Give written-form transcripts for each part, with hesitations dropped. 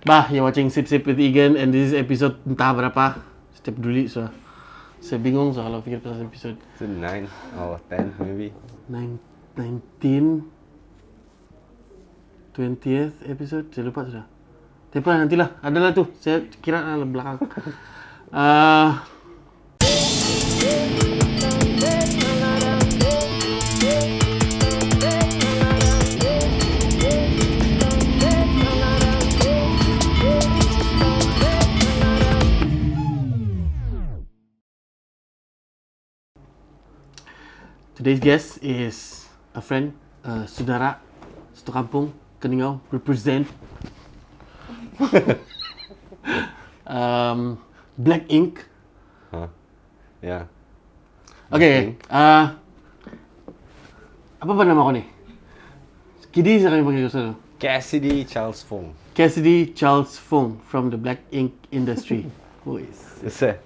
Bah, you're watching Sip Sip with Egan and this is episode entah berapa. Setiap peduli so. Saya bingung so kalau fikir pasal episode. Is it 9 or 10 maybe? 19 20th episode. Saya lupa sudah. Tapi nantilah. Adalah tu. Saya kira belakang. Today's guest is a friend, saudara, satu kampung, Keningau, represent. Black Ink. Huh? Yeah. Okay, apa nama kau ni? Kiddy saya akan panggil kau sana. Cassidy Charles Fung. Cassidy Charles Fung from the Black Ink industry. Is that?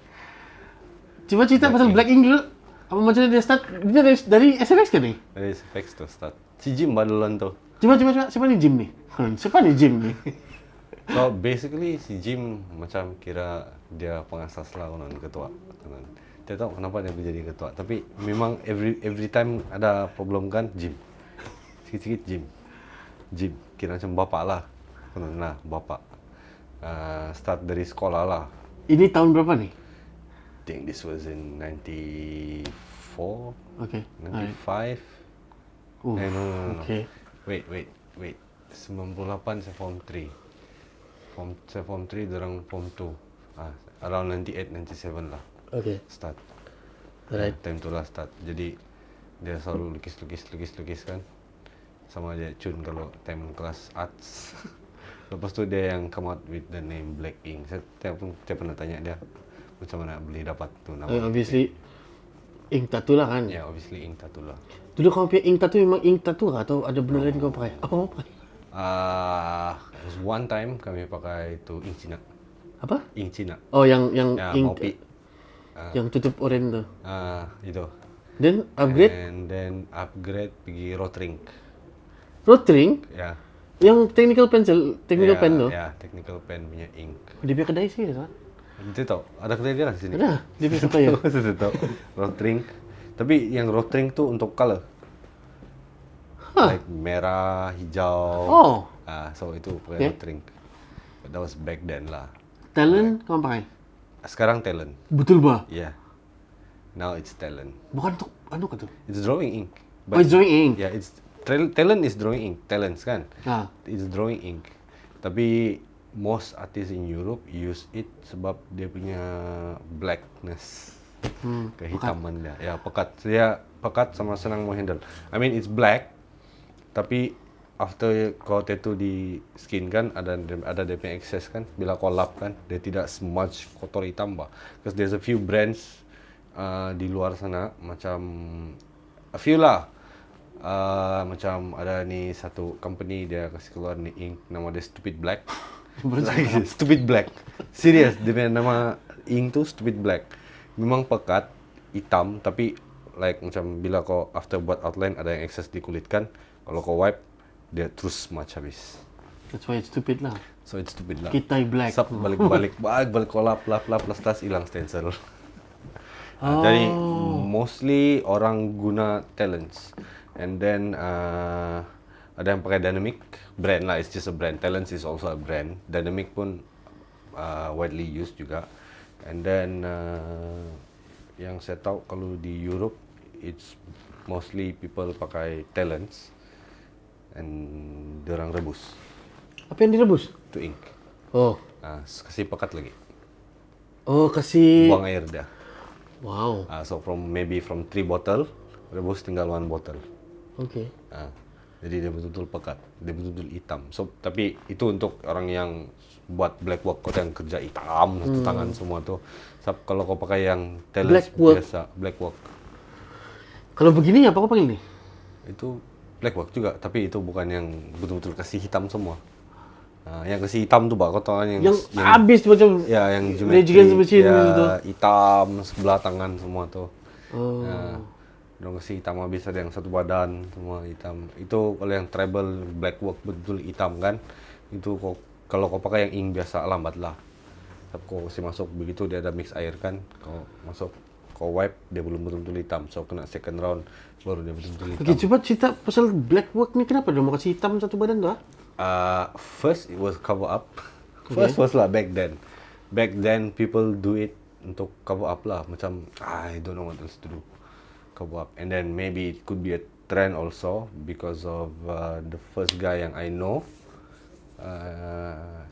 Cuba cerita pasal Black Ink dulu. Apa macam dia start? Dia dari SFX ke ni? Dari SFX tu start. Si Jim badulan tu. Cuba. Siapa ni Jim ni? Siapa ni Jim ni? So basically si Jim macam kira dia pengasas lah konon ketua. Dia tahu kenapa dia menjadi ketua. Tapi memang every time ada problem kan Jim. Sikit-sikit Jim. Kira macam bapak lah. Konon lah bapak. Start dari sekolah lah. Ini tahun berapa ni? I think this was in 94, Okay. 95. No. No. Okay. Wait. 98 saya form 3. Saya form 3, dorang form 2. Around 98, 97 lah. Okay. Start. Alright. Time tu lah start. Jadi dia selalu lukis kan. Sama dia Chun kalau time kelas arts. Lepas tu dia yang come out with the name Black Ink. Saya pernah tanya dia macam mana boleh dapat tu nama. Obviously ink tattoo lah kan? Ya, obviously ink tattoo lah. Dulu kau punya ink tattoo memang ink tattoo kah? Atau ada benda lain kau pakai? Apa kau pakai? Was one time kami pakai tu ink Cina. Apa? Ink Cina. Oh, yang Ya, ink Mopi. yang tutup oranye tu. Itu. Then upgrade? And then upgrade pergi rotring. Rotring? Ya. Yang technical pen tu? Ya, technical pen punya ink. Dia punya kedai sih kan? Dia tahu, ada kedai dia lah di sini. Ada, dia punya supplier. Saya tahu. Rotring. Tapi yang rotring tu untuk color. Like merah, hijau. Oh. So itu pakai rotring. But that was back then lah. Talent kau pakai? Sekarang talent. Betul bah? Yeah. Now it's talent. Bukan untuk anu kah tu? It's drawing ink. Oh, it's drawing ink. Yeah, it's talent is drawing ink. Talents kan? It's drawing ink. Tapi most artists in Europe use it sebab dia punya blackness. Kehitaman dia. Ya, pekat. Dia pekat sama senang menghandle. I mean it's black tapi after kau tattoo di skin kan ada dia punya excess kan. Bila kau lap kan dia tidak smudge kotor hitam bah. Because there's a few brands di luar sana macam a few lah. Macam ada ni satu company dia kasih keluar ni ink nama dia Stupid Black. Stupid Black. Serius, dia punya nama ink tu Stupid Black. Memang pekat, hitam tapi like macam bila kau after buat outline ada yang excess di kulit kan. Kalau kau wipe dia terus smudge habis. That's why it's stupid lah. So it's stupid lah. Kitai black. Sap balik kau lap plus hilang stencil. Jadi mostly orang guna talents. And then ada yang pakai dynamic brand lah, it's just a brand. Talents is also a brand. Dynamic pun widely used juga. And then yang saya tahu kalau di Europe it's mostly people pakai talents and diorang rebus. Apa yang direbus? To ink. Oh. Kasih pekat lagi. Oh, kasih Buang air dia. Wow. So from 3 bottle rebus tinggal 1 bottle. Okay. Jadi dia betul-betul pekat, dia betul-betul hitam. So tapi itu untuk orang yang buat black work, kau yang kerja hitam satu tangan semua tu. So, kalau kau pakai yang talent biasa black work. Kalau begini apa kau panggil ni? Itu black work juga, tapi itu bukan yang betul-betul kasih hitam semua. Yang kasih hitam tu bah, kau tahu yang habis macam ya yang geometri ya, hitam sebelah tangan semua tu. Dong kasih hitam habis, ada yang satu badan semua hitam. Itu kalau yang treble black work betul hitam kan. Itu kok Kalau kau pakai yang ink biasa lambat lah. Tapi kau kasi masuk begitu dia ada mix air kan. Kau masuk, kau wipe dia belum betul-betul hitam. So kena second round baru dia betul-betul hitam. Okay, cuba cerita pasal black work ni, kenapa dia mau kasih hitam satu badan tu? First it was cover up. First was lah back then. Back then people do it untuk cover up lah. Macam I don't know what else to do. Cover up. And then maybe it could be a trend also because of the first guy yang I know.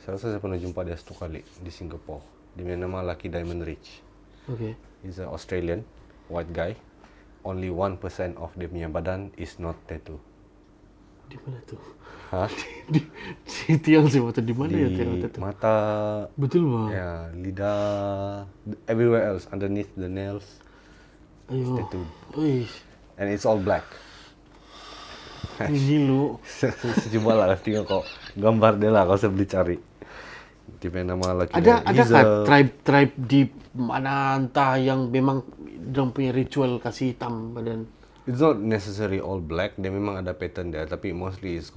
Saya rasa saya pernah jumpa dia satu kali di Singapore. Dia punya nama Lucky Diamond Rich. Okay. He's an Australian white guy. Only 1% of dia punya badan is not tattoo. Di mana tu? Ha? Di tiang si mata di mana ya tiang Di tu? mata. Betul bang? Ya, lidah, everywhere else underneath the nails. Ayo. Tattoo. Uish. And it's all black. Ini lu. Cuba lah tinggal kau gambar dia lah, kau usah beli cari. Dia punya nama lagi. Adakah tribe di mana entah yang memang dorang punya ritual kasih hitam badan? It's not necessary all black. Dia memang ada pattern dia, tapi mostly is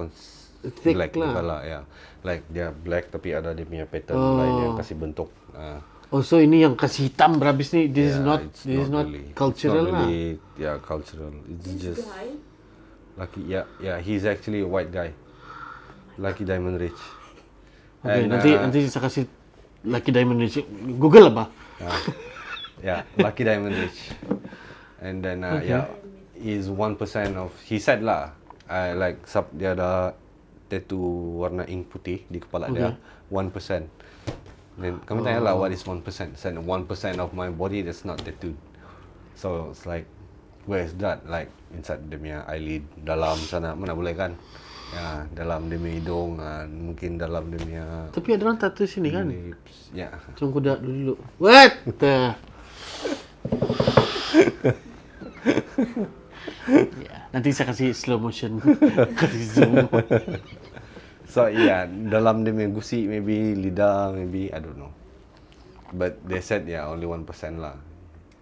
Thick black lah. juga lah. Ya, like dia black tapi ada dia punya pattern lain yang kasih bentuk. Oh, so ini yang kasih hitam berhabis ni, this is it's not really, cultural it's not lah. really, yeah, cultural. It's just Lucky. Yeah, he's actually a white guy. Lucky Diamond Rich. Okay, And, nanti saya kasih Lucky Diamond Rich. Google apa? Yeah, Lucky Diamond Rich. And then yeah, is 1% of. He said lah, like dia ada tattoo warna ink putih di kepala dia, 1%. Then kami tanya lah, what is 1%? Said 1% of my body that's not tattooed. So it's like, where is that? Like inside dia punya eyelid, dalam sana mana boleh kan? Ya, dalam dia punya hidung, mungkin dalam dia punya. Tapi ada orang tattoo sini kan? Lips. Ya. Macam kuda dulu. What? Ya, nanti saya kasih slow motion. Kasih zoom. So yeah, dalam dia punya gusi, maybe lidah, maybe I don't know. But they said yeah, only 1% lah.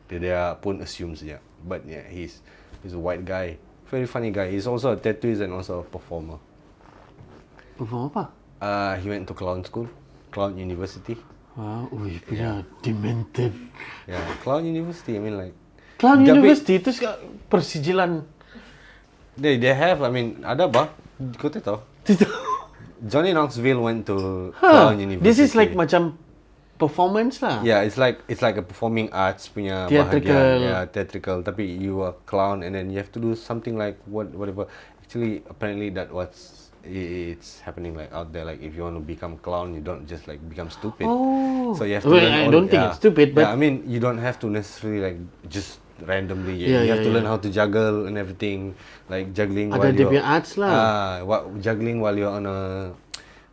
Dia pun assumes ya. But yeah, he's a white guy, very funny guy. He's also a tattooist and also a performer. Perform apa? He went to clown school, clown university. Wow, punya demented. Yeah, clown university. I mean like. Clown University itu persijilan. They have. I mean ada apa? Kau tahu? Johnny Knoxville went to clown university. This is like macam performance lah. Yeah, it's like a performing arts punya Theatrical. bahagian. Yeah, theatrical. Tapi you are clown and then you have to do something like whatever. Actually, apparently it's happening like out there. Like if you want to become clown, you don't just like become stupid. Oh. So you have to learn. I don't think it's stupid, but yeah, I mean you don't have to necessarily like just randomly. Yeah, you have to yeah. learn how to juggle and everything, like juggling. Ada while dia you're punya arts lah. juggling while you're on a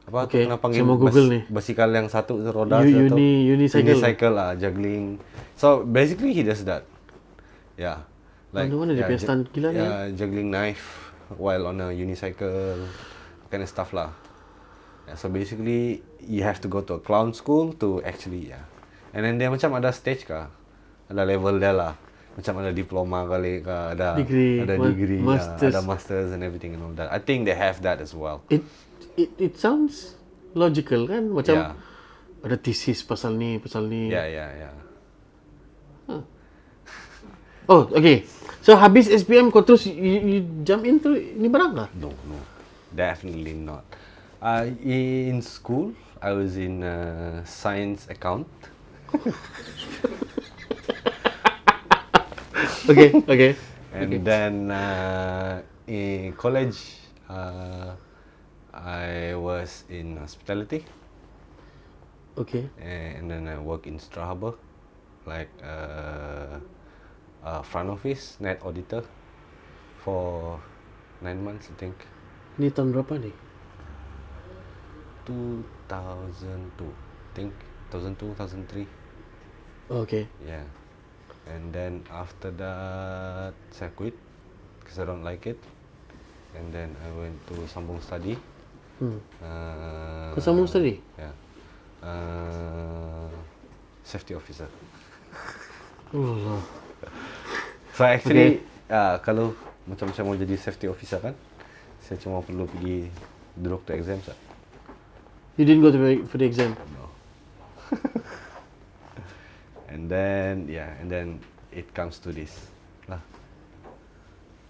apa Okay, tu kena panggil saya mau Google ni. basikal yang satu roda satu. Unicycle lah, juggling. So basically he does that. Yeah. Mana dia punya stand gila ni? Yeah, juggling knife while on a unicycle, kind of stuff lah. Yeah, so basically you have to go to a clown school to actually And then dia macam ada stage kah? Ada level dia lah. Macam ada diploma kali kah, ada degree, ada masters and everything and all that. I think they have that as well. It sounds logical kan? Macam ada thesis pasal ni. Yeah. Oh, okay. So habis SPM kau terus you jump into ni barang lah? No. Definitely not. In school, I was in science account. Okay. And then in college, I was in hospitality. Okay. And then I work in Strahaba, like front office, net auditor, for 9 months, I think. Ni tahun berapa ni? 2002, I think 2002, 2003. Okay. Yeah. And then after that, saya quit because I don't like it. And then I went to sambung study. Kau sambung study? Yeah. Safety officer. Allah. So actually, kalau macam saya mau jadi safety officer kan, saya cuma perlu pergi duduk tu exam sah. You didn't go for the exam? No. And then it comes to this lah.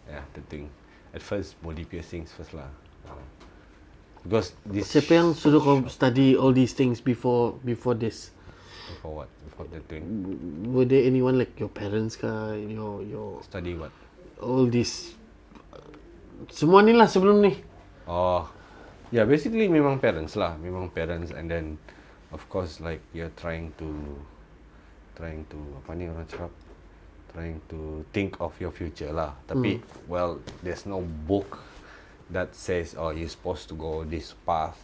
Yeah, the thing. At first body piercings first lah. Because this. Siapa yang suruh kau study all these things before this? Before what? Before that thing. Were there anyone like your parents kah? Your Study what? all this. Semua ni lah sebelum ni. Oh, yeah. Basically, memang parents lah. Memang parents, and then, of course, like you're trying to apa ni orang cakap? Trying to think of your future lah. Tapi, well, there's no book that says, oh, you're supposed to go this path,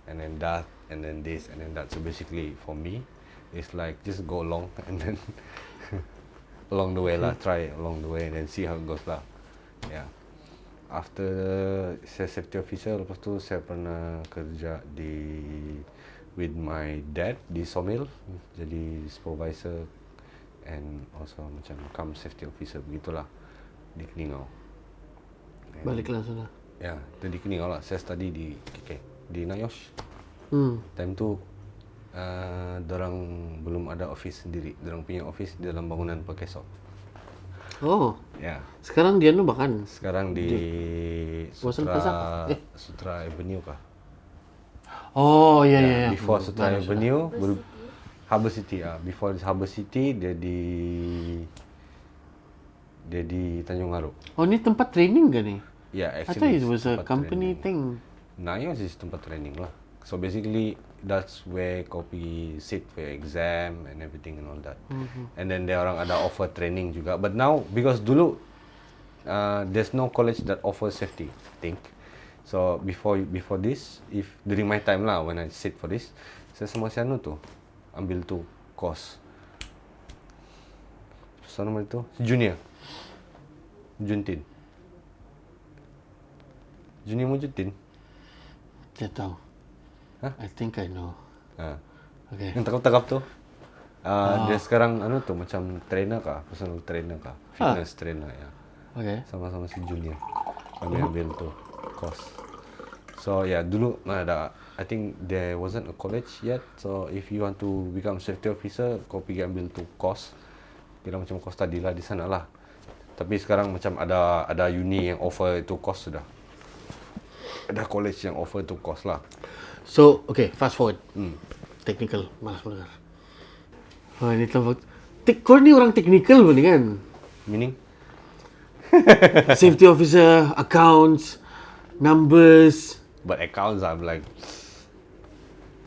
and then that, and then this, and then that. So basically, for me, it's like just go along, and then along the way lah, try along the way, and then see how it goes lah. Yeah. After saya safety officer, lepas tu saya pernah kerja with my dad di sawmill, jadi supervisor and also macam safety officer begitulah di Keningau. Baliklah sana. Ya, di Keningau lah. Saya study di KK, di Nayosh. Time tu, dorang belum ada office sendiri. Dorang punya office di dalam bangunan Pakesok. Oh. Ya. Sekarang dia bahkan. Sekarang di Sutra Avenue kah? Oh, ya. Before Sutra Avenue, Harbour City. Before Harbour City, dia di Tanjung Aru. Oh, ni tempat training ke ni? Yeah, I thought actually it was a company thing. Nayosh is tempat training lah. So basically, that's where kau pergi sit for your exam and everything and all that. And then there orang ada offer training juga. But now, because dulu, there's no college that offers safety, I think. So before this, if during my time lah, when I sit for this, saya sama si Anu tu, ambil tu course. Apa nama itu? Junior. Juntin. Junior Mujudin. Tidak tahu. Huh? I think I know. Okay. Yang takap-takap tu. Dia sekarang anu tu macam trainer kah, personal trainer kah, fitness trainer ya. Okay. Sama-sama si Junior. Kami ambil tu course. So yeah, dulu ada, I think there wasn't a college yet. So if you want to become safety officer, kau pergi ambil tu course. Kira macam kau study lah di sana lah. Tapi sekarang macam ada uni yang offer itu course sudah. Ada college yang offer tu course lah. So, okay, fast forward. Technical, malas mendengar. Oh, ini tempat. Kau ni orang technical pun ni kan? Meaning? Safety officer, accounts, numbers. But accounts, I'm like,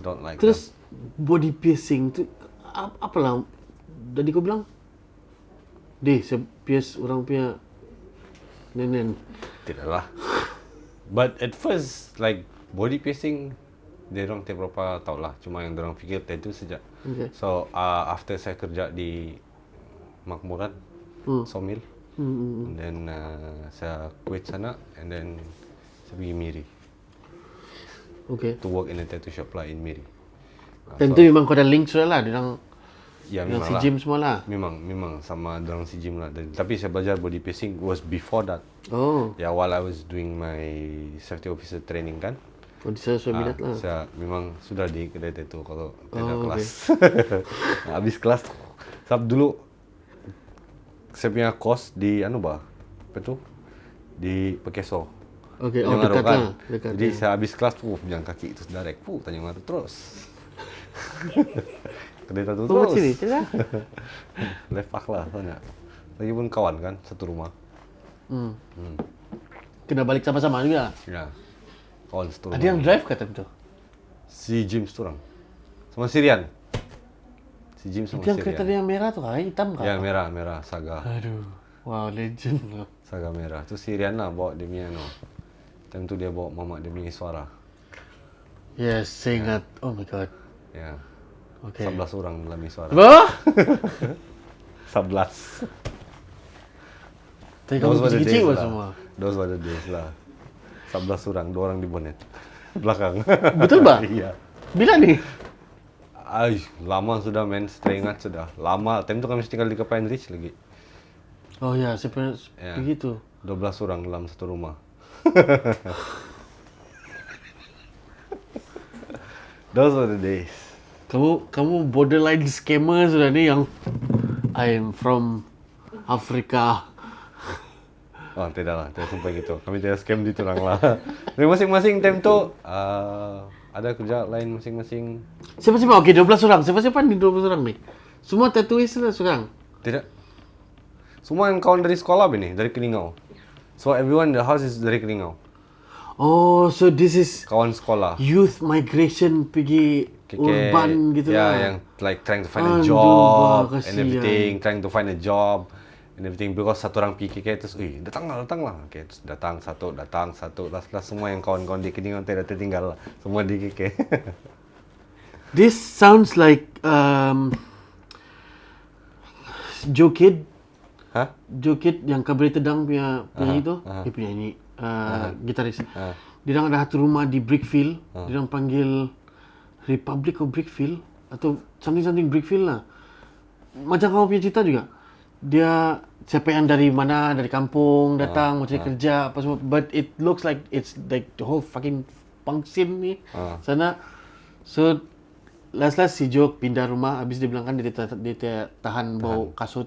don't like Terus, body piercing tu, apalah. Tadi kau bilang? Saya pierce orang punya nenen. Tidaklah. But at first, like, body piercing, dia orang tak berapa tahu lah. Cuma yang orang fikir itu sejak. Okay. So, after saya kerja di Makmuran, sawmill, and then saya quit sana, and then saya pergi Miri. Okay. To work in a tattoo shop lah in Miri. Dan tu memang kau ada link sudah lah dengan memang si lah. Jim semua lah. Memang sama dengan si Jim lah. Tapi saya belajar body piercing was before that. Oh. Ya, while I was doing my safety officer training kan. Oh, sesuai minat lah. Saya memang sudah di kedai tattoo kalau tidak Oh, kelas. Habis kelas, sebab dulu saya punya course di apa tu? Di Pekeso. Okay, Tanjung Aru dekat kan. lah. Dekat. Jadi saya habis kelas tu jalan kaki itu direct Tanjung Aru terus. Kedai tattoo Oh, terus. sini, cerita. Lepak lah sana. Lagipun kawan kan, satu rumah. Kena balik sama-sama juga. Ya. Kawan satu rumah. Ada yang drive kata tu. Si Jim seorang. Sama Sirian. Si Jim sama Itu yang Sirian. kereta dia yang merah tu kah? Hitam kah? Ya, merah, Saga. Aduh. Wow, legend lah. Saga merah. Tu Sirian lah bawa dia punya no. Time tu dia bawa mamak dia punya suara. Yes, saya ingat. Oh my god. Ya. Okay. 11 orang dalam suara. Apa? 11. Tapi kamu kecil-kecil pun semua. Those were the days lah. 11 orang, 2 orang di bonet. Belakang. Betul ba? Iya. Bila ni? Lama sudah men, saya ingat sudah. Lama, time tu kami tinggal di Kampung Rich lagi. Oh ya, saya pernah Ya. begitu. 12 orang dalam satu rumah. Those were the days. Kamu borderline scammer sudah ni yang I am from Afrika. Oh, tidak lah. Tidak sampai gitu. Kami tidak scam di orang lah. Tapi masing-masing time tu ada kerja lain masing-masing. Siapa-siapa? Okey, 12 orang. Siapa-siapa ni 12 orang ni? Semua tattooist lah seorang? Tidak. Semua yang kawan dari sekolah ni, dari Keningau. So everyone in the house is dari Keningau. Oh, so this is Kawan sekolah. youth migration pergi urban gitu lah. Yang like trying to find a Aduh, job and kasihan. everything, trying to find a job and everything because satu orang pergi KK terus, datang lah. Okay, terus datang satu. Last semua yang kawan-kawan di Keningau tidak tertinggal lah. Semua di KK. This sounds like Joe Kid. Hah? Joe Kid yang Kabri Tedang punya penyanyi tu. Dia penyanyi, gitaris. Dia orang ada satu rumah di Brickfield. Dia orang panggil Republic of Brickfield atau something Brickfield lah. Macam kamu punya cerita juga. Dia siapa yang dari mana, dari kampung datang mau cari kerja apa semua, but it looks like it's like the whole fucking punk scene ni sana. So last si Jok pindah rumah, habis dia bilang kan dia tahan bau kasut.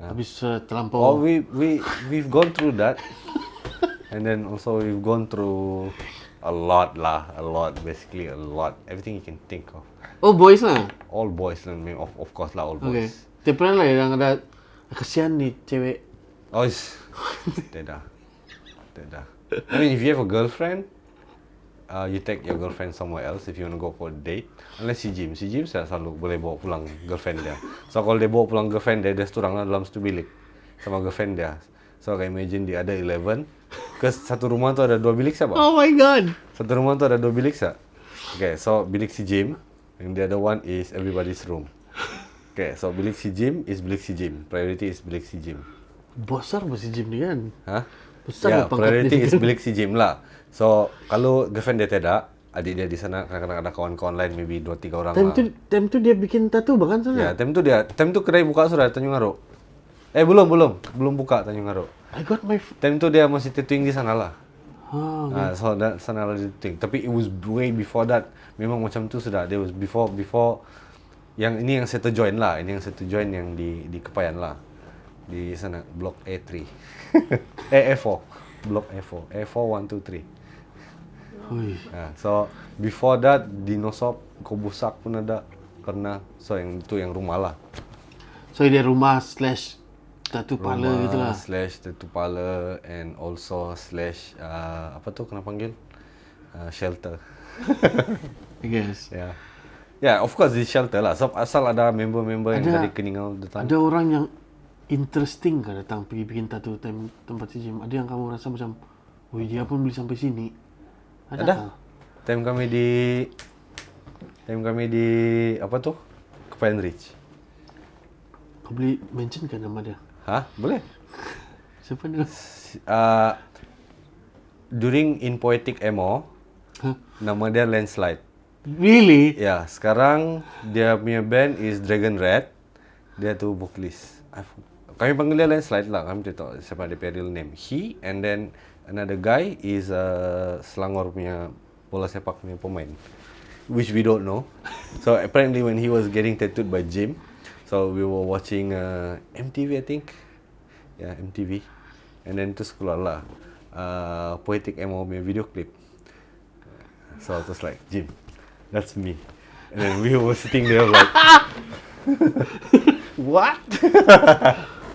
Habis terlampau. Oh, we've gone through that. And then also we've gone through a lot, basically a lot. Everything you can think of. Oh, boys lah. All boys lah, of course lah, all Okay. boys. Dia pernah lah yang ada kesian ni cewek. Oh, tidak. I mean, if you have a girlfriend, you take your girlfriend somewhere else if you want to go for a date. Unless si Jim saya selalu boleh bawa pulang girlfriend dia. So kalau dia bawa pulang girlfriend dia seorang lah dalam satu bilik sama girlfriend dia. So kayak imagine dia ada 11. Ke satu rumah tu ada 2 bilik siapa? Oh my god. Satu rumah tu ada 2 bilik siapa? Okay, so bilik si Jim, and the other one is everybody's room. Okay, so bilik si Jim is bilik si Jim. Priority is bilik si Jim. Besar masih gym ni kan? Hah? Besar Ya, pangkat priority dia. is bilik si Jim lah. So, kalau girlfriend dia tidak, adik dia di sana, kadang-kadang ada kawan-kawan lain, maybe 2-3 orang lah. Time tu dia bikin tattoo bahkan sana. Ya, time tu kedai buka sudah Tanjung Arok. Belum buka Tanjung Arok. I got my Time tu dia masih tattooing di sana lah. okay. So sana lah dia tattooing. Tapi it was way before that. Memang macam tu sudah. There was before yang ini yang saya terjoin lah. Ini yang saya terjoin yang di Kepayan lah. Di sana blok A3. A4. Blok A4. A4 1 2 3. Ui. So before that di Nosop Kobusak pun ada karena so yang itu yang rumah lah. So dia rumah / tattoo parlor gitu lah. / tattoo parlor and also / apa tu kena panggil shelter. I guess. Yeah. Yeah, of course di shelter lah. So, asal ada member-member yang dari Keningau datang. Ada orang yang interesting kan datang pergi bikin tattoo tempat si gym. Ada yang kamu rasa macam, wih dia pun boleh sampai sini. Ada. Time kami di apa tu? Kepayan Ridge. Kau boleh mention kan nama dia? Hah? Boleh. Siapa dia? During in Poetic Emo, nama dia Landslide. Really? Ya, sekarang dia punya band is Dragon Red. Dia tu vocalist. Kami panggil dia Landslide lah. Kami tidak tahu siapa dia punya real name. He and then another guy is Selangor punya bola sepak punya pemain, which we don't know. So apparently when he was getting tattooed by Jim, so we were watching MTV I think. Yeah, MTV. And then terus keluar lah Poetic Emo punya video clip. So it was like, Jim, that's me. And then we were sitting there like, what?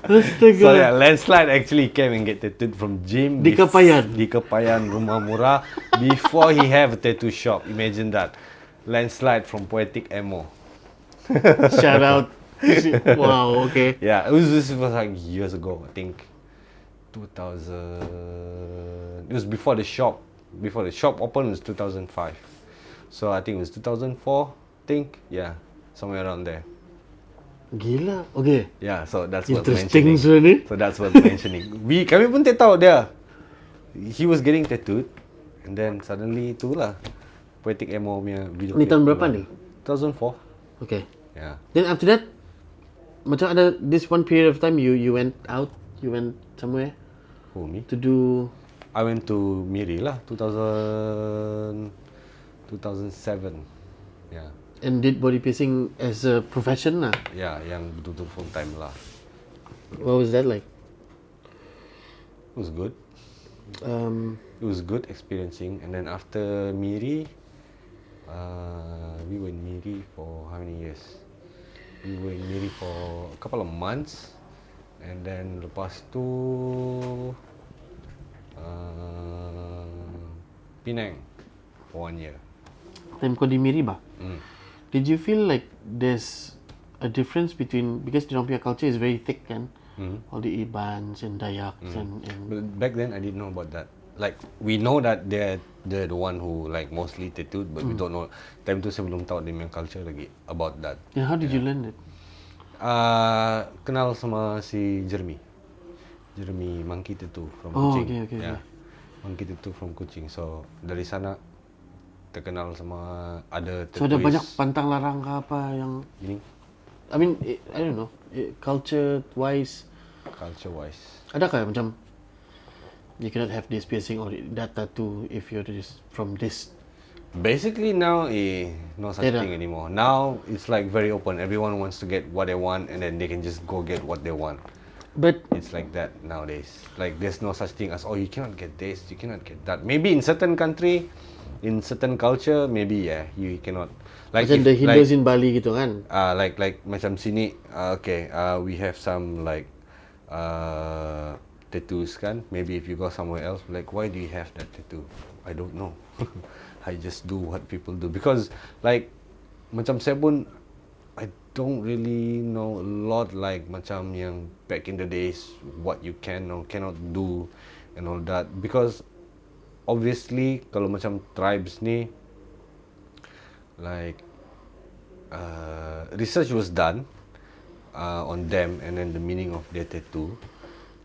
So yeah, Landslide actually came and get tattooed from Jim Di Kepayan. Di Kepayan, rumah murah, before he have a tattoo shop. Imagine that. Landslide from Poetic Emo. Shout out. Wow, okay. Yeah, this was like years ago. I think 2000. It was before the shop. Before the shop opened was 2005. So I think it was 2004. Think, yeah, somewhere around there. Gila. Okay. Yeah, so that's what Interesting mentioning. sebenarnya ni. So that's what mentioning. Kami pun tak tahu dia. He was getting tattooed, and then suddenly itulah Poetic Emo punya video. Ni clip tahun berapa keluar. ni? 2004. Okay. Yeah. Then after that, macam ada this one period of time you went out, you went somewhere Who, me? to do. I went to Miri lah, 2007. Yeah. And did body piercing as a profession lah. Yeah, yang betul-betul full time lah. What was that like? It was good. It was good experiencing, and then after Miri, we were in Miri for how many years? We were in Miri for a couple of months, and then lepas tu Penang for 1 year. Time kau di Miri ba? Did you feel like there's a difference between, because dorang punya culture is very thick kan? All the Ibans and Dayaks and But back then I didn't know about that. Like we know that they're the one who like mostly tattooed, but we don't know. Time tu saya belum tahu dia punya culture lagi about that. yeah, how did you learn it? Kenal sama si Jeremy Monkey Tattoo from Oh, Kuching. okay. Yeah. Monkey Tattoo from Kuching. So dari sana terkenal sama ada So ada tattooist. banyak pantang larang ke apa yang, Ini I mean, I don't know, culture wise, ada kah macam you cannot have this piercing or that tattoo if you're just from this? basically now no such Yeah, thing anymore. Now it's like very open. Everyone wants to get what they want, and then they can just go get what they want. But It's like that nowadays. Like there's no such thing as you cannot get this, you cannot get that. Maybe in certain country, in certain culture, maybe you cannot. Like macam the Hindus in Bali gitu kan? like macam sini, we have some like tattoos kan. Maybe if you go somewhere else, like why do you have that tattoo? I don't know. I just do what people do because like macam saya pun I don't really know a lot like macam yang back in the days what you can or cannot do and all that because obviously kalau macam tribes ni like research was done on them and then the meaning of their tattoo.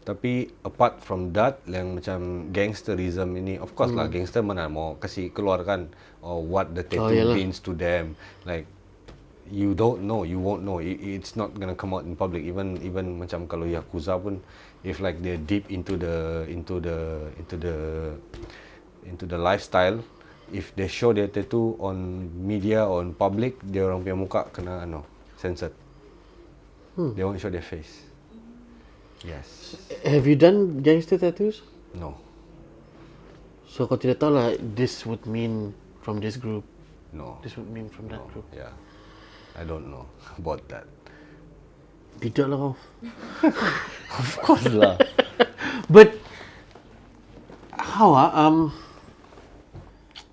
Tapi apart from that yang macam gangsterism ini, of course lah gangster mana mau kasih keluar kan what the tattoo means to them. Like you don't know, you won't know. It's not gonna come out in public. Even macam kalau yakuza pun, if like they're deep into the lifestyle, if they show their tattoo on media or on public, dia orang punya muka kena censored. They won't show their face. Yes. Have you done gangster tattoos? No. So kau tidak tahu lah this would mean from this group, No. this would mean from that No. group. Yeah. I don't know about that. Tidak lah kau. Of course lah. But how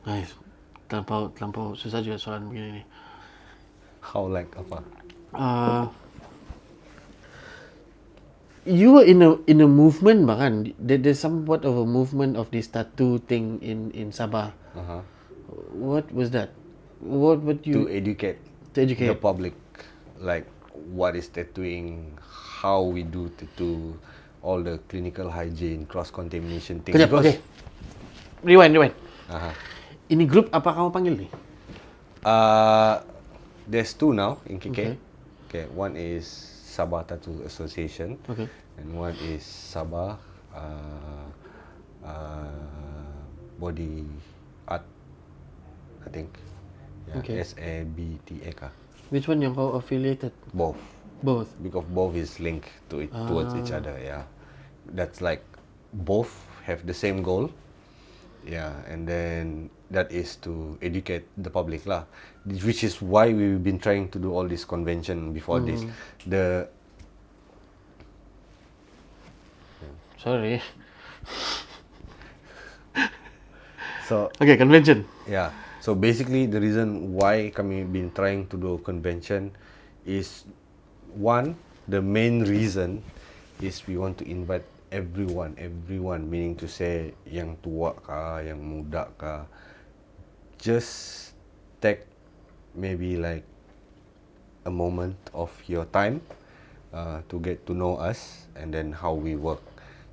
guys, terlampau susah juga soalan begini ni. How like apa? You were in a movement bahkan. There's somewhat of a movement of this tattoo thing in Sabah. What was that? What would you To educate to educate? the public, like what is tattooing, how we do tattoo, all the clinical hygiene, cross contamination thing. Kejap, okay. Rewind. Ini grup apa kamu panggil ni? There's two now in KK. Okay. One is Sabah Tattoo Association. Okay. And one is Sabah Body Art, I think. Yeah, Okay. SABTA. Which one yang kau affiliated? Both. Both. Because both is linked to it towards each other. Yeah, that's like both have the same goal. Yeah, and then that is to educate the public lah, which is why we've been trying to do all this convention before this. Sorry. So Okay, convention. yeah, so basically the reason why kami been trying to do a convention is one, the main reason is we want to invite everyone, meaning to say yang tua ka, yang muda ka, just take maybe like a moment of your time to get to know us and then how we work,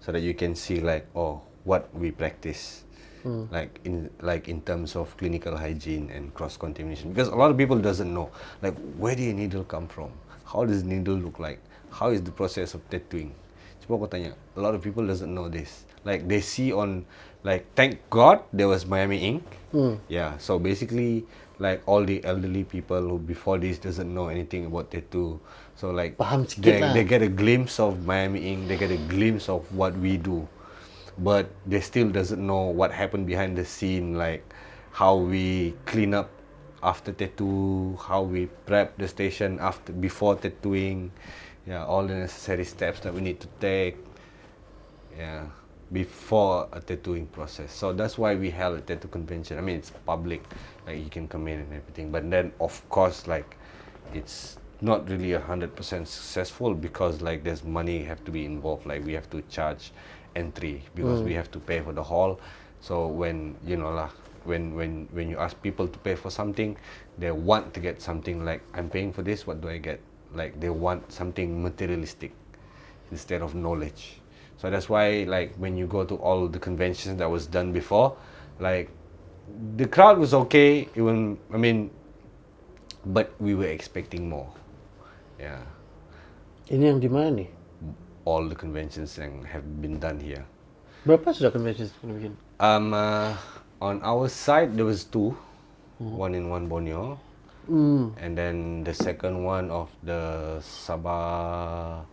so that you can see like what we practice. Like in terms of clinical hygiene and cross contamination, because a lot of people doesn't know like where the needle come from, how does needle look like, how is the process of tattooing. Cuba aku tanya, a lot of people doesn't know this. Like they see on, like thank God there was Miami Ink. Yeah, so basically like all the elderly people who before this doesn't know anything about tattoo. So like Faham sikit lah. they get a glimpse of Miami Ink, they get a glimpse of what we do, but they still doesn't know what happened behind the scene, like how we clean up after tattoo, how we prep the station before tattooing, all the necessary steps that we need to take, before a tattooing process. So that's why we held a tattoo convention. I mean, it's public, like you can come in and everything. But then, of course, like it's not really 100% successful because like there's money have to be involved. Like we have to charge entry because we have to pay for the hall. So when when you ask people to pay for something, they want to get something like, I'm paying for this, what do I get? Like they want something materialistic instead of knowledge. So that's why like when you go to all the conventions that was done before, like the crowd was okay, but we were expecting more. Yeah. Ini yang di mana ni? All the conventions yang have been done here. Berapa sudah conventions kena bikin? On our side there was 2, one in One Borneo, and then the second one of the Sabah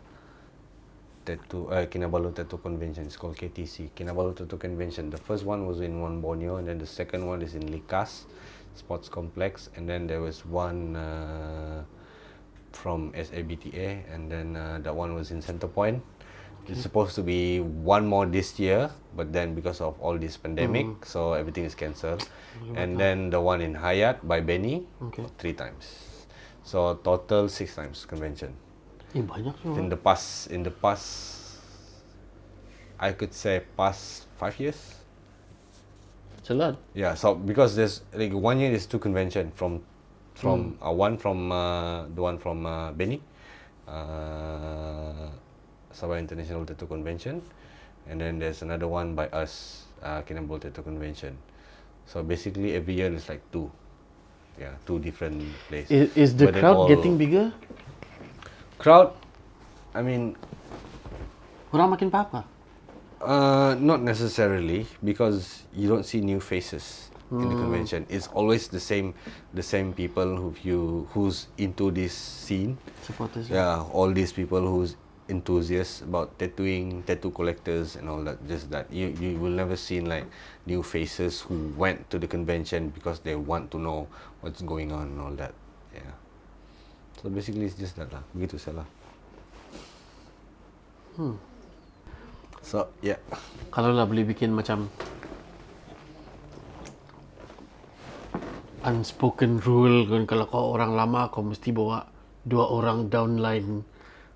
Kinabalu Tattoo Convention. It's called KTC, Kinabalu Tattoo Convention. The first one was in One Borneo, and then the second one is in Likas Sports Complex, and then there was one from SABTA, and then that one was in Center Point. It's supposed to be one more this year, but then because of all this pandemic, so everything is cancelled. And then the one in Hayat by Bini, 3 times. So total 6 times convention. Banyak juga. In the past, I could say past 5 years. It's a lot. Yeah, so because there's like 1 year is 2 convention from one from the one from Beni, Sabah International Tattoo Convention, and then there's another one by us, Keningau Tattoo Convention. So basically every year is like 2 different places. Is the crowd getting bigger? Crowd, I mean, orang makin apa? not necessarily, because you don't see new faces in the convention. It's always the same people who's into this scene. Supporters. Yeah, all these people who's enthusiasts about tattooing, tattoo collectors and all that. Just that you will never see like new faces who went to the convention because they want to know what's going on and all that. Yeah. So basically it's just that lah. Begitu salah. So yeah. Kalau lah boleh bikin macam unspoken rule kan, kalau kau orang lama kau mesti bawa 2 orang downline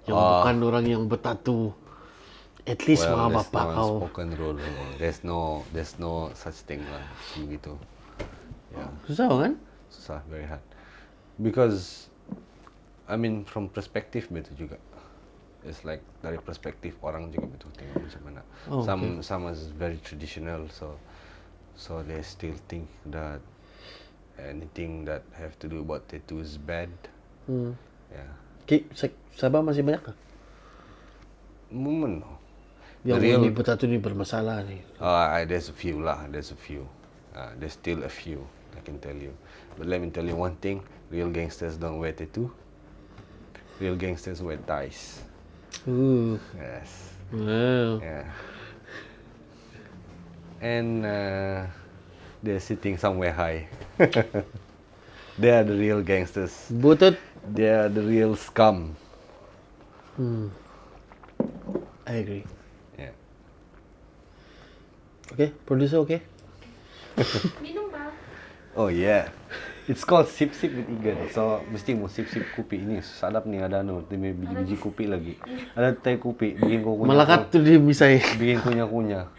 yang bukan orang yang bertatu. At least mak bapak kau. Unspoken rule. There's no such thing lah. Begitu. Yeah. Susah kan? Susah, very hard. Because I mean from perspective betul juga. It's like dari perspektif orang juga betul tengok macam mana. Some is very traditional, so they still think that anything that have to do about tattoo is bad. Yeah. Sabah masih banyak kah? Moment. Yang ini bertatu ni bermasalah ni. There's a few lah. There's still a few, I can tell you. But let me tell you one thing: real gangsters don't wear tattoo. Real gangsters wear ties. Yes. Wow. Yeah. And they're sitting somewhere high. They are the real gangsters. Butot. They are the real scum. I agree. Yeah. Okay, producer okay? Minum ba? Oh yeah. It's called sip with Egan. So mesti mau sip kopi ini. Sadap ni ada biji kopi lagi. Ada teh kopi, bikin kau kunyah. Malakat tu dia misai. Bikin kunyah.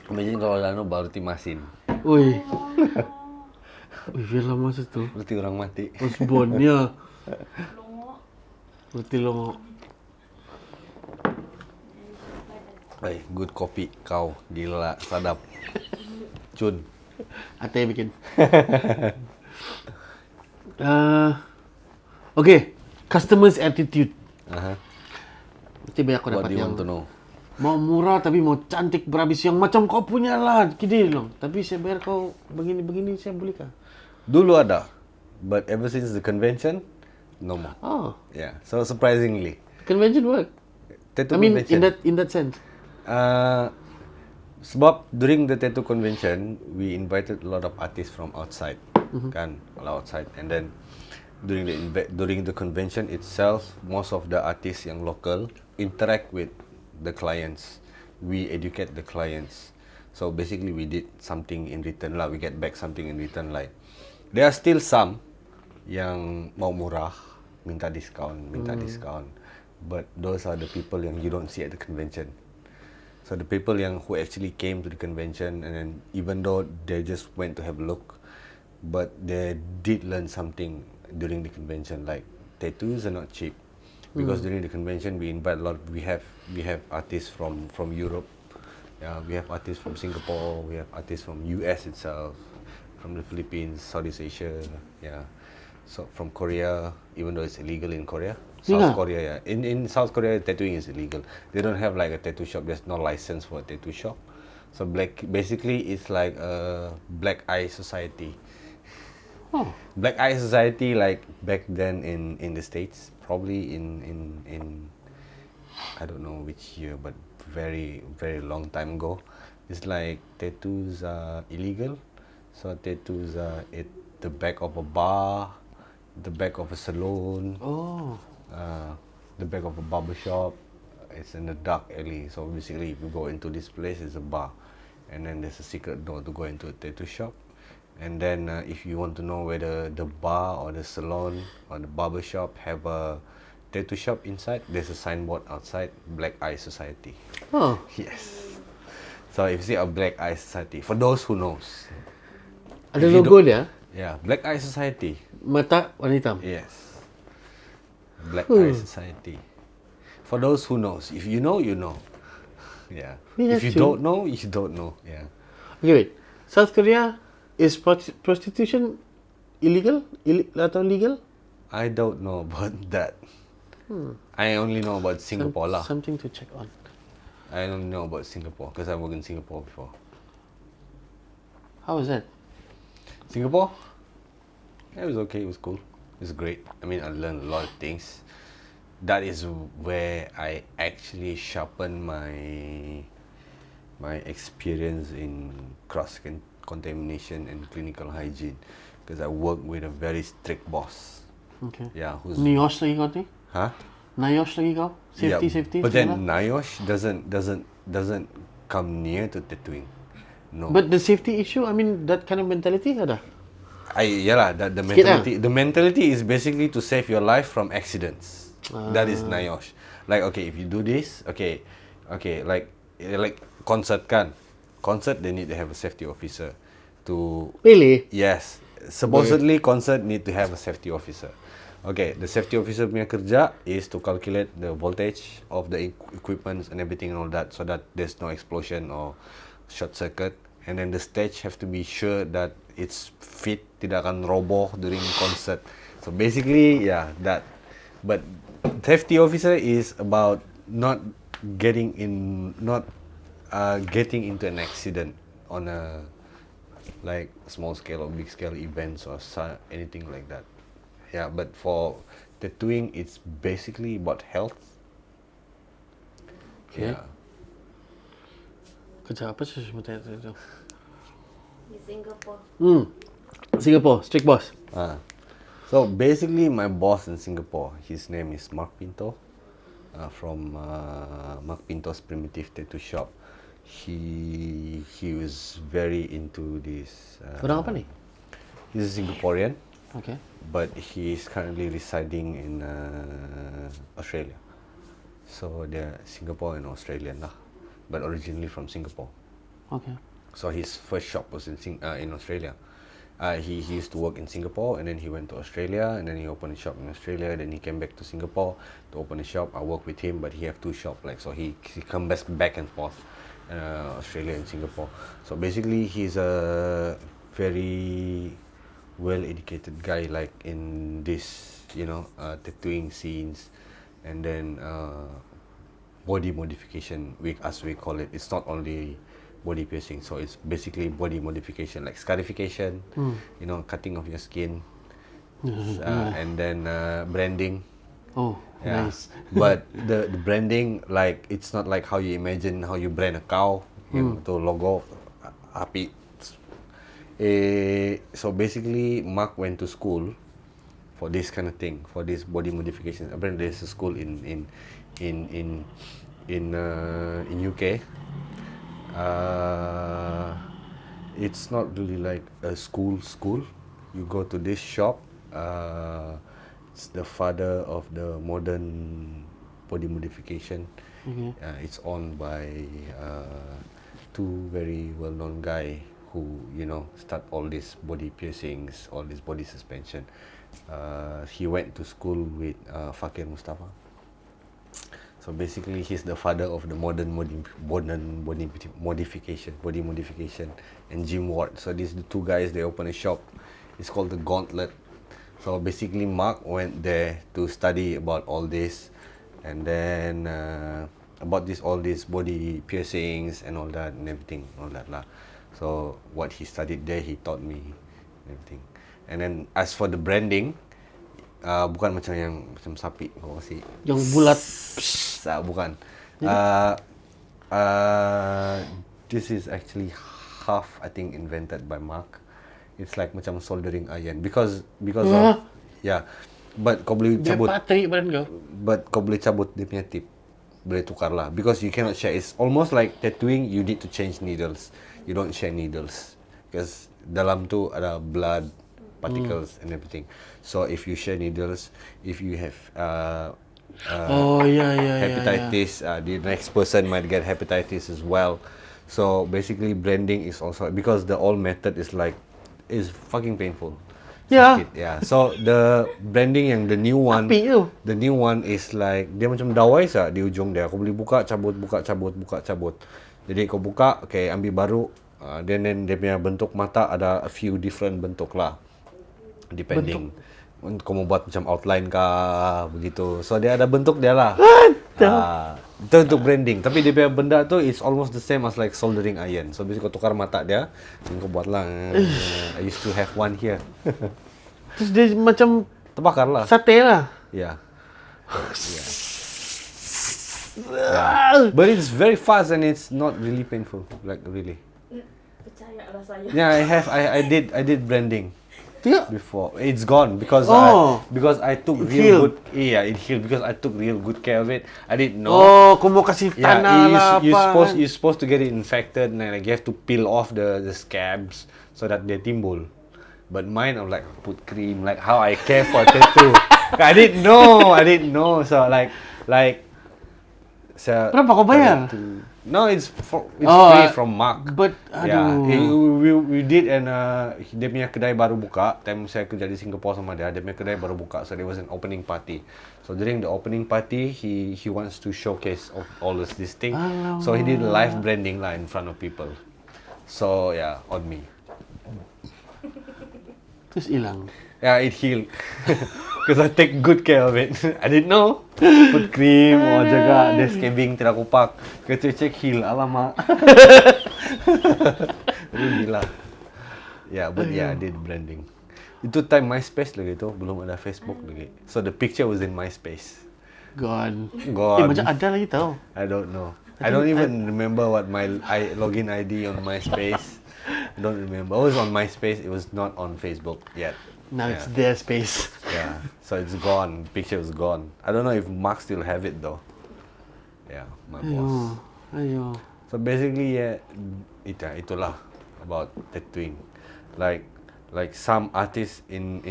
Imagine kalau ada baru timasin. Oi. Oi, biar lama tu. Berarti orang mati. Osborne-nya. Longo. Berarti longo. Hey, good kopi kau. Gila, sadap. Cun. Ate bikin. Okay. Customers attitude. Uh-huh. Mesti banyak kau What dapat do you yang want to know? mau murah tapi mau cantik berhabis yang macam kau punya lah, Kiddy bilang. Tapi saya bayar kau begini saya boleh kah? Dulu ada, but ever since the convention, no more. Oh, Yeah, so surprisingly, convention work. tattoo I mean convention. in that sense. Sebab during the tattoo convention, we invited a lot of artists from outside, kan, all outside, and then during the convention itself, most of the artists yang local interact with the clients. We educate the clients. So basically, we did something in return lah. We get back something in return. Like there are still some yang mau murah, minta discount, but those are the people yang you don't see at the convention. So the people yang who actually came to the convention, and then even though they just went to have a look, but they did learn something during the convention. Like tattoos are not cheap, because during the convention we invite a lot. We have artists from Europe. Yeah, we have artists from Singapore. We have artists from US itself, from the Philippines, Southeast Asia. Yeah, so from Korea, even though it's illegal in Korea. South Korea, yeah. In South Korea, tattooing is illegal. They don't have like a tattoo shop. There's no license for a tattoo shop. So basically, it's like a black eye society. Oh, Black eye society, like back then in the States, probably in I don't know which year, but very long time ago. It's like tattoos are illegal. So tattoos are at the back of a bar, the back of a salon. oh. The back of a barber shop. It's in the dark alley. So basically, if you go into this place, it's a bar, and then there's a secret door to go into a tattoo shop. And then if you want to know whether the bar or the salon or the barber shop have a tattoo shop inside, there's a signboard outside, Black Eye Society. Oh, Yes. So if you see a Black Eye Society, for those who knows, ada if you logo don't- dia, yeah, Black Eye Society. mata warna hitam. Yes. Black Eye Society. For those who knows, if you know, you know. Yeah. Yeah, If you true. don't know, you don't know. Yeah. Okay, wait. South Korea is prostitution illegal atau legal? I don't know about that. I only know about Singapore lah. Something to check on. I only know about Singapore because I worked in Singapore before. How was that? Singapore? Yeah, it was okay. It was cool. It was great. I mean, I learned a lot of things. That is where I actually sharpened my experience in cross contamination and clinical hygiene, because I work with a very strict boss. Okay. Yeah, who's NIOSH lagi kau ni? huh? NIOSH lagi kau? Safety. But then segala? NIOSH doesn't come near to tattooing. No. But the safety issue, I mean, that kind of mentality ada? That the Sikit lah. mentality is basically to save your life from accidents. That is NIOSH. Like, okay, if you do this, okay, like concert kan. Concert, they need to have a safety officer to Really? yes. Supposedly concert need to have a safety officer. Okay, the safety officer punya kerja is to calculate the voltage of the equipments and everything and all that, so that there's no explosion or short circuit. And then the stage have to be sure that it's fit, tidak akan roboh during concert. So basically, yeah, that. But safety officer is about not getting into an accident on a like small scale or big scale events or anything like that. Yeah, but for tattooing, it's basically about health. Okay. Yeah. Kerja apa sih semua tanya tu? Di Singapore. Singapore, strict boss. So basically, my boss in Singapore, his name is Mark Pinto, from Mark Pinto's Primitive Tattoo Shop. He was very into this. Orang apa ni? He's a Singaporean, Okay. but he is currently residing in Australia. So they're Singapore and Australian lah, but originally from Singapore. Okay. So his first shop was in Australia. He used to work in Singapore, and then he went to Australia, and then he opened a shop in Australia. Then he came back to Singapore to open a shop. I work with him, but he have two shops, like, so he come back and forth, Australia and Singapore. So basically, he's a very well-educated guy, like in this, tattooing scenes, and then body modification, as we call it. It's not only body piercing, so it's basically body modification, like scarification, cutting of your skin, and then branding. Oh, nice. But the branding, like, it's not like how you imagine how you brand a cow, to logo api. So basically, Mark went to school for this kind of thing, for this body modification. Apparently, there's a school in UK. It's not really like a school. You go to this shop. It's the father of the modern body modification. Okay. It's owned by two very well-known guy who start all these body piercings, all this body suspension. He went to school with Fakir Mustafa. So basically, he's the father of the modern body modification, and Jim Ward. So these the two guys, they open a shop. It's called the Gauntlet. So basically, Mark went there to study about all this, and then about all these body piercings and all that and everything, all that lah. So what he studied there, he taught me everything. And then as for the branding, bukan macam sapi kau kasi. Yang bulat. Bukan. This is actually half, I think, invented by Mark. It's like macam soldering iron because of but kau boleh cabut. Patrik badan kau. But kau boleh cabut dia punya tip. Boleh tukar lah, because you cannot share. It's almost like tattooing. You need to change needles. You don't share needles because dalam tu ada blood particles and everything. So if you share needles, if you have hepatitis, the next person might get hepatitis as well. So basically, branding is also, because the old method is fucking painful. Yeah. Sakit, yeah. So the branding yang the new one is like dia macam dawai sah di ujung dia. Kau boleh buka cabut. Jadi kau buka, okay, ambil baru. Then dia punya bentuk mata ada a few different bentuk lah, depending. Kau mau buat macam outline kah, begitu. So dia ada bentuk dia lah. Itu untuk branding. Tapi dia punya benda tu is almost the same as like soldering iron. So basically kau tukar mata dia, dan kau buat lah. I used to have one here. Terus dia macam terbakar lah. Sate lah. Yeah. But it's very fast and it's not really painful. Like really. Percayalah saya. Yeah, I did branding. Yeah. Before it's gone because I took it real healed. it healed because I took real good care of it. I didn't know. Oh, kau mau kasih tanah lah apa. You're supposed to get it infected, and like you have to peel off the scabs so that they timbul. But mine, I'm like put cream, like how I care for a tattoo. I didn't know. So like so Berapa kau bayar? No, it's free from Mark. But we did, and dia punya kedai baru buka. Time saya kerja di Singapore sama dia punya kedai baru buka. So there was an opening party. So during the opening party, he wants to showcase of all this thing. So he did live branding lah in front of people. So yeah, on me. Terus hilang. Yeah, it healed. Because I take good care of it. I didn't know. Put cream, jaga dia scabbing tidak kupak. Cek heal, alamak. Gila. Yeah, but yeah, I did branding. Itu time MySpace lagi tu, belum ada Facebook lagi. So the picture was in MySpace. Gone. Gone. Macam ada lagi tau. I don't know. I don't even remember what my login ID on MySpace. I don't remember. I was on MySpace. It was not on Facebook yet. Now it's their space. Yeah, so it's gone. Picture was gone. I don't know if Mark still have it though. Yeah, my boss. Ayo. So basically, yeah, itulah about tattooing. Like some artists in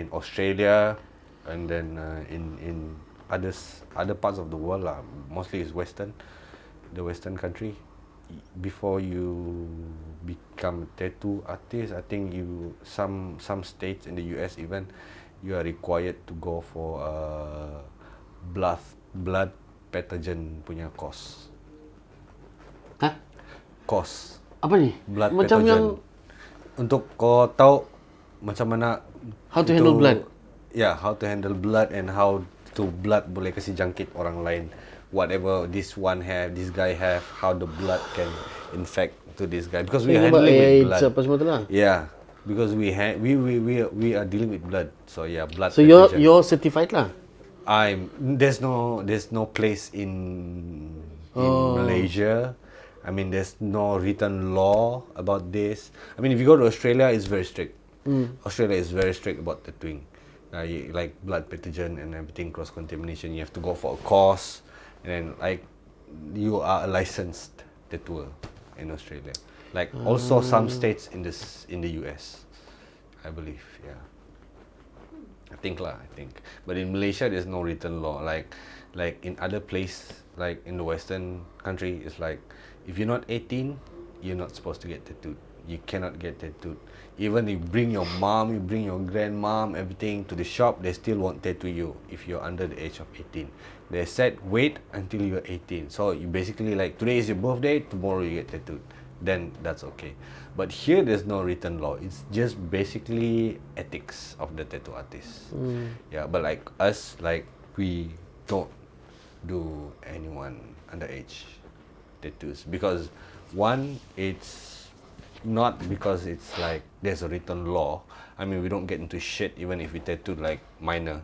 Australia, and then in other parts of the world lah. Mostly is the Western country. Before you become a tattoo artist, I think some states in the US even, you are required to go for a blood pathogen punya course. Hah? Course. Apa ni? Blood Macam pathogen. yang Untuk kau tahu macam mana how to handle blood. Yeah, how to handle blood and how to blood boleh kasi jangkit orang lain whatever this one have, this guy have, how the blood can infect to this guy, because we Think are about handling with AIDS blood. apa semua tu lah. Yeah, because we are dealing with blood. So yeah, blood. So you're certified lah. There's no place in Malaysia. I mean, there's no written law about this. I mean, if you go to Australia, it's very strict. Australia is very strict about tattooing. Like blood pathogen and everything, cross contamination. You have to go for a course, and then like you are a licensed tattooer in Australia. Like also some states in the US, I believe. Yeah. I think. But in Malaysia, there's no written law. Like in other place, like in the Western country, it's like if you're not 18, you're not supposed to get tattooed. You cannot get tattooed. Even if you bring your mom, you bring your grandmom, everything to the shop, they still won't tattoo you if you're under the age of 18. They said wait until you're 18. So you basically like today is your birthday, tomorrow you get tattooed. Then that's okay. But here there's no written law. It's just basically ethics of the tattoo artist. Yeah, but like us, like we don't do anyone underage tattoos, because one, it's not because it's like there's a written law. I mean, we don't get into shit even if we tattoo like minor.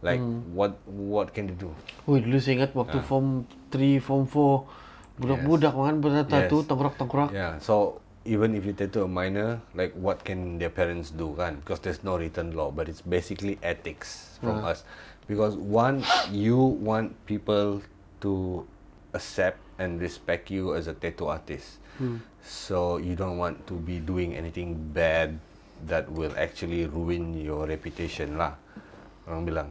Like what can they do? Wih, dulu saya ingat waktu form 3, form 4, budak-budak kan bertattoo, tengkorak-tengkorak. Yeah, so even if you tattoo a minor, like what can their parents do kan? Because there's no written law, but it's basically ethics from us. Because one, you want people to accept and respect you as a tattoo artist. So you don't want to be doing anything bad that will actually ruin your reputation lah. Orang bilang.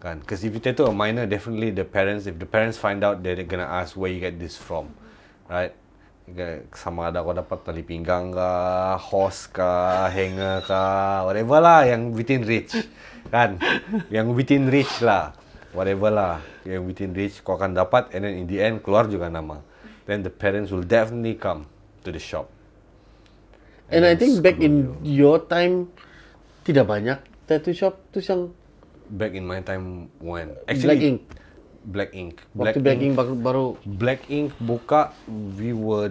Kan? Because if you tattoo a minor, definitely if the parents find out, they're gonna ask where you get this from. Right? Sama ada kau dapat tali pinggang kah, hose kah, hanger kah, whatever lah yang within reach. Kan? Yang within reach lah. Whatever lah. Yang within reach kau akan dapat, and then in the end keluar juga nama. Then the parents will definitely come to the shop. And I think back in your time tidak banyak tattoo shop tu yang back in my time when actually Black Ink. Waktu Black Ink baru Black Ink buka, we were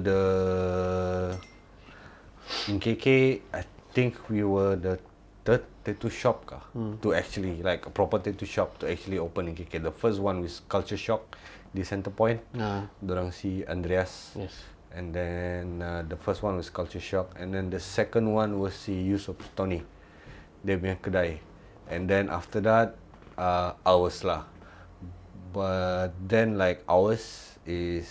in KK, I think we were the third tattoo shop kah to actually like a proper tattoo shop to actually open in KK. The first one was Culture Shock di Center Point. Dorang si Andreas. Yes. And then the first one was Culture Shock, and then the second one was si Yusuf Tony. Dia punya kedai. And then after that ours lah. But then like ours is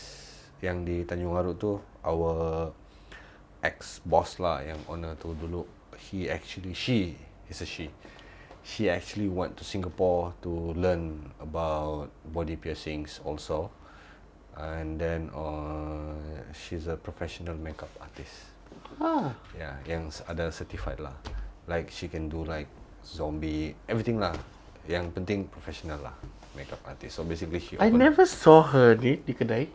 yang di Tanjung Aru tu, our ex boss lah yang owner tu dulu. She actually went to Singapore to learn about body piercings also. And then she's a professional makeup artist. Yeah, yang ada certified lah. Like she can do like zombie, everything lah. Yang penting professional lah, makeup artist. So basically she I never saw her di kedai.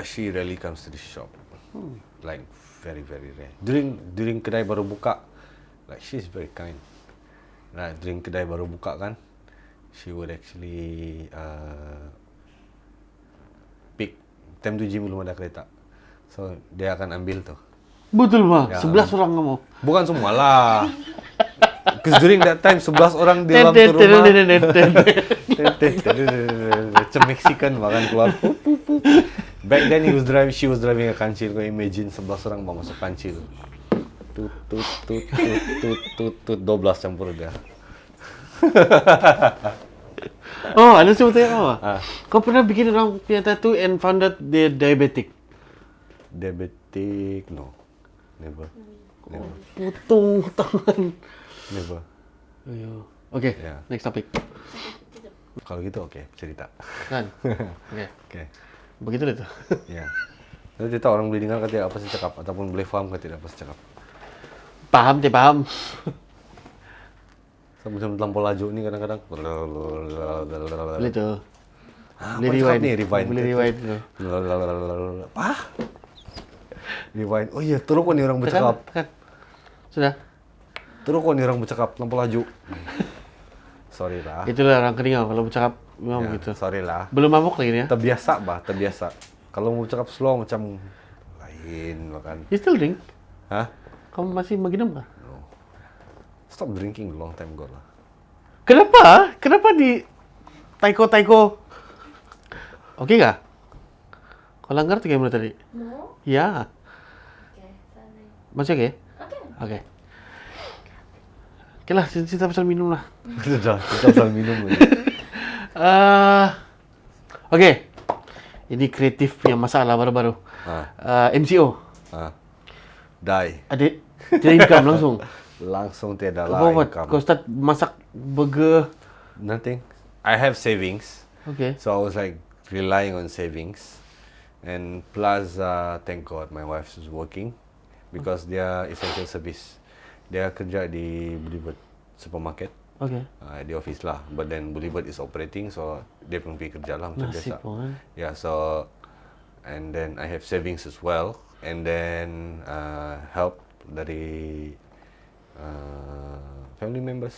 She rarely comes to the shop. Like very very rare. During kedai baru buka, like she's very kind. Nah, during kedai baru buka kan, she would actually pick. Time tu Jim belum ada kereta, so dia akan ambil tu. Betul mah, Ya. 11 orang kamu. Bukan semua lah. Because during that time 11 orang di dalam tu rumah. Macam Mexican makan keluar. Back then she was driving a kancil. Kau imagine 11 orang bawa masuk kancil. Tut 12 campur dia. Oh, ada sesuatu yang apa? Kau pernah bikin orang punya tattoo and found out they're diabetic? Diabetic? No. Never. Potong tangan. Never. Ayo. Okay, Yeah. next topic. Kalau gitu okay, cerita. Kan? Okay. Okay. Begitu lah tu. Ya. Nanti cerita orang boleh dengar ke tidak apa saya cakap, ataupun boleh faham ke tidak apa saya cakap. Paham, dia paham. Macam terlampau laju ni kadang-kadang. Boleh tu. Boleh rewind ni, rewind. Boleh rewind tu. Apa? Rewind. Oh iya, terus kau ni orang bercakap. Tekan. Sudah. Terus kau ni orang bercakap terlampau laju. Sorry lah. Itulah orang Keningau kalau bercakap Memang gitu. Sorry lah. Belum mabuk lagi ya? Terbiasa. Kalau mau cakap slow macam lain makan. You still drink? Hah? Kamu masih minum kah? No. Stop drinking long time ago lah. Kenapa? Kenapa di taiko? Oke nggak? Kau langgar tuh gimana tadi? No? Ya. Oke, sorry. Masih oke? Oke. Oke. Oke lah, cerita pasal minum lah. Sudah, kita asal minum aja. Oke. Ini kreatif yang masalah baru-baru. MCO. Die. Adik, tidak income langsung. Langsung tiada Kau buat? income. Kau start masak burger. Nothing. I have savings. Okay. So I was like relying on savings. And plus, thank God my wife is working. Because dia essential service. Dia kerja di Bulibird supermarket. Okay. Di office lah. But then Bulibird is operating. So dia pun pergi kerja lah macam biasa. Nasib pun. Yeah, so and then I have savings as well, and then help dari family members,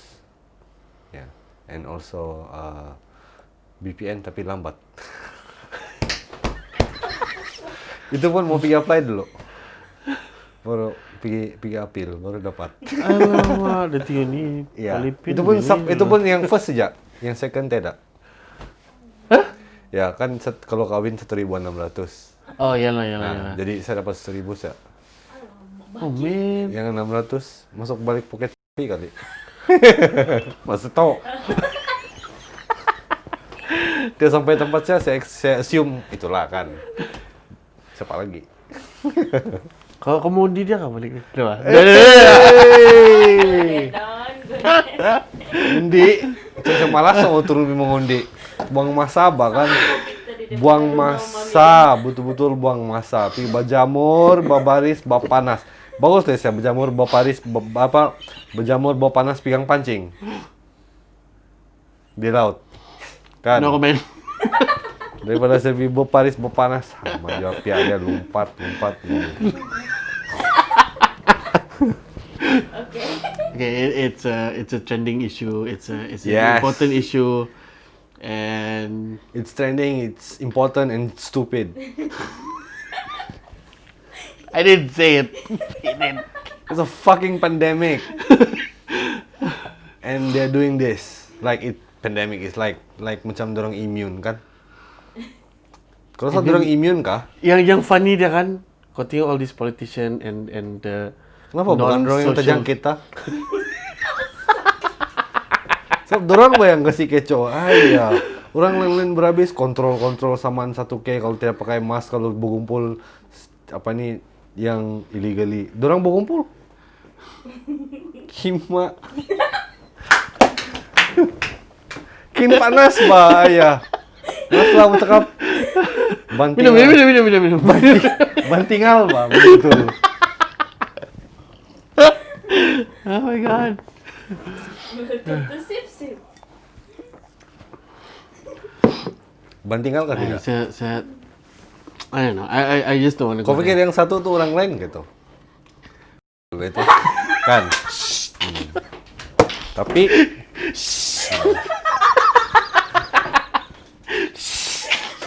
yeah, and also BPN tapi lambat. Itu pun mau pergi apply dulu, baru pergi appeal baru dapat. Alamak, ada tiga ni. Yeah. Palipin Itu pun yang first saja, yang second tidak. Hah? Ya kan kalau kawin 1.600. Oh, iyalah. Jadi saya dapat 1.000 saja. Oh, man. Yang 600 masuk balik poket kali. Masih tahu. Dia sampai tempat saya assume itulah kan. Siapa lagi? Kalau kamu undi dia nggak balik? Coba. Undi. Saya malas mau turun mengundi. Buang masa kan. Buang masa, betul-betul buang masa. Pergi berjamur, berbaris, berpanas. Bagus deh saya berjamur, berbaris, berjamur, berpanas, pegang pancing. Di laut. Kan? No comment. Daripada saya pergi berbaris, berpanas. Sama jawab pihak dia lompat. Okay, it's a trending issue. It's an Yes. important issue, and It's trending, it's important, and it's stupid. I didn't say it. It's a fucking pandemic. And they're doing this. Pandemic is like macam dorang immune kan? Kalau saya dorang immune kah? Yang funny dia kan, kau tengok all these politician and the Kenapa bukan dorang yang non-social- terjangkit kita? Sebab dorang yang kasih kecoh. Ya. Orang lain-lain berhabis kontrol samaan 1K kalau tidak pakai mask, kalau berkumpul yang illegally. Dorang berkumpul. Kima. Kin panas ba ya. Mas lah mau cakap. Minum. Bantingal ba betul. Oh my god. Tutup sip. Bantingal kan tidak? Saya I don't know. I just don't want to Kau go pikir there. yang satu tuh orang lain gitu? Gitu. Kan? Tapi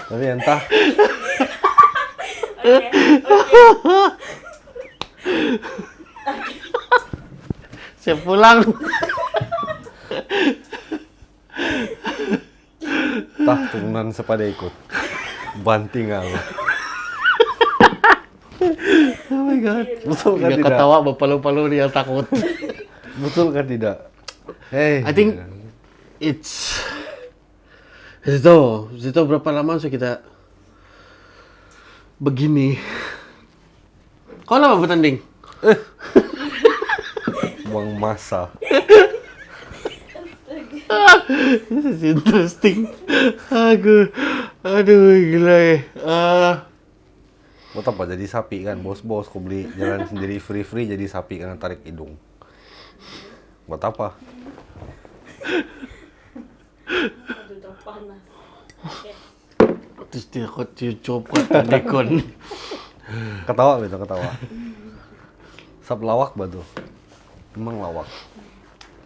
tapi entah Okay. Saya pulang. entah turunan sepada ikut. Bantingal. Oh my god. Betul kan Dia tidak? ketawa berpalu-palu dia takut. Betul kan tidak? Hey. I think it's Zito berapa lama sudah kita begini? Kau lama bertanding? Buang masa. This is interesting. Aduh gila Buat apa jadi sapi kan? Bos-bos kau beli jalan sendiri free jadi sapi karena tarik hidung. Buat apa? Aduh, dah panas. Okay. Terus dia kau cucuk kata dekon. Ketawa betul ketawa. Sab lawak batu. Memang lawak.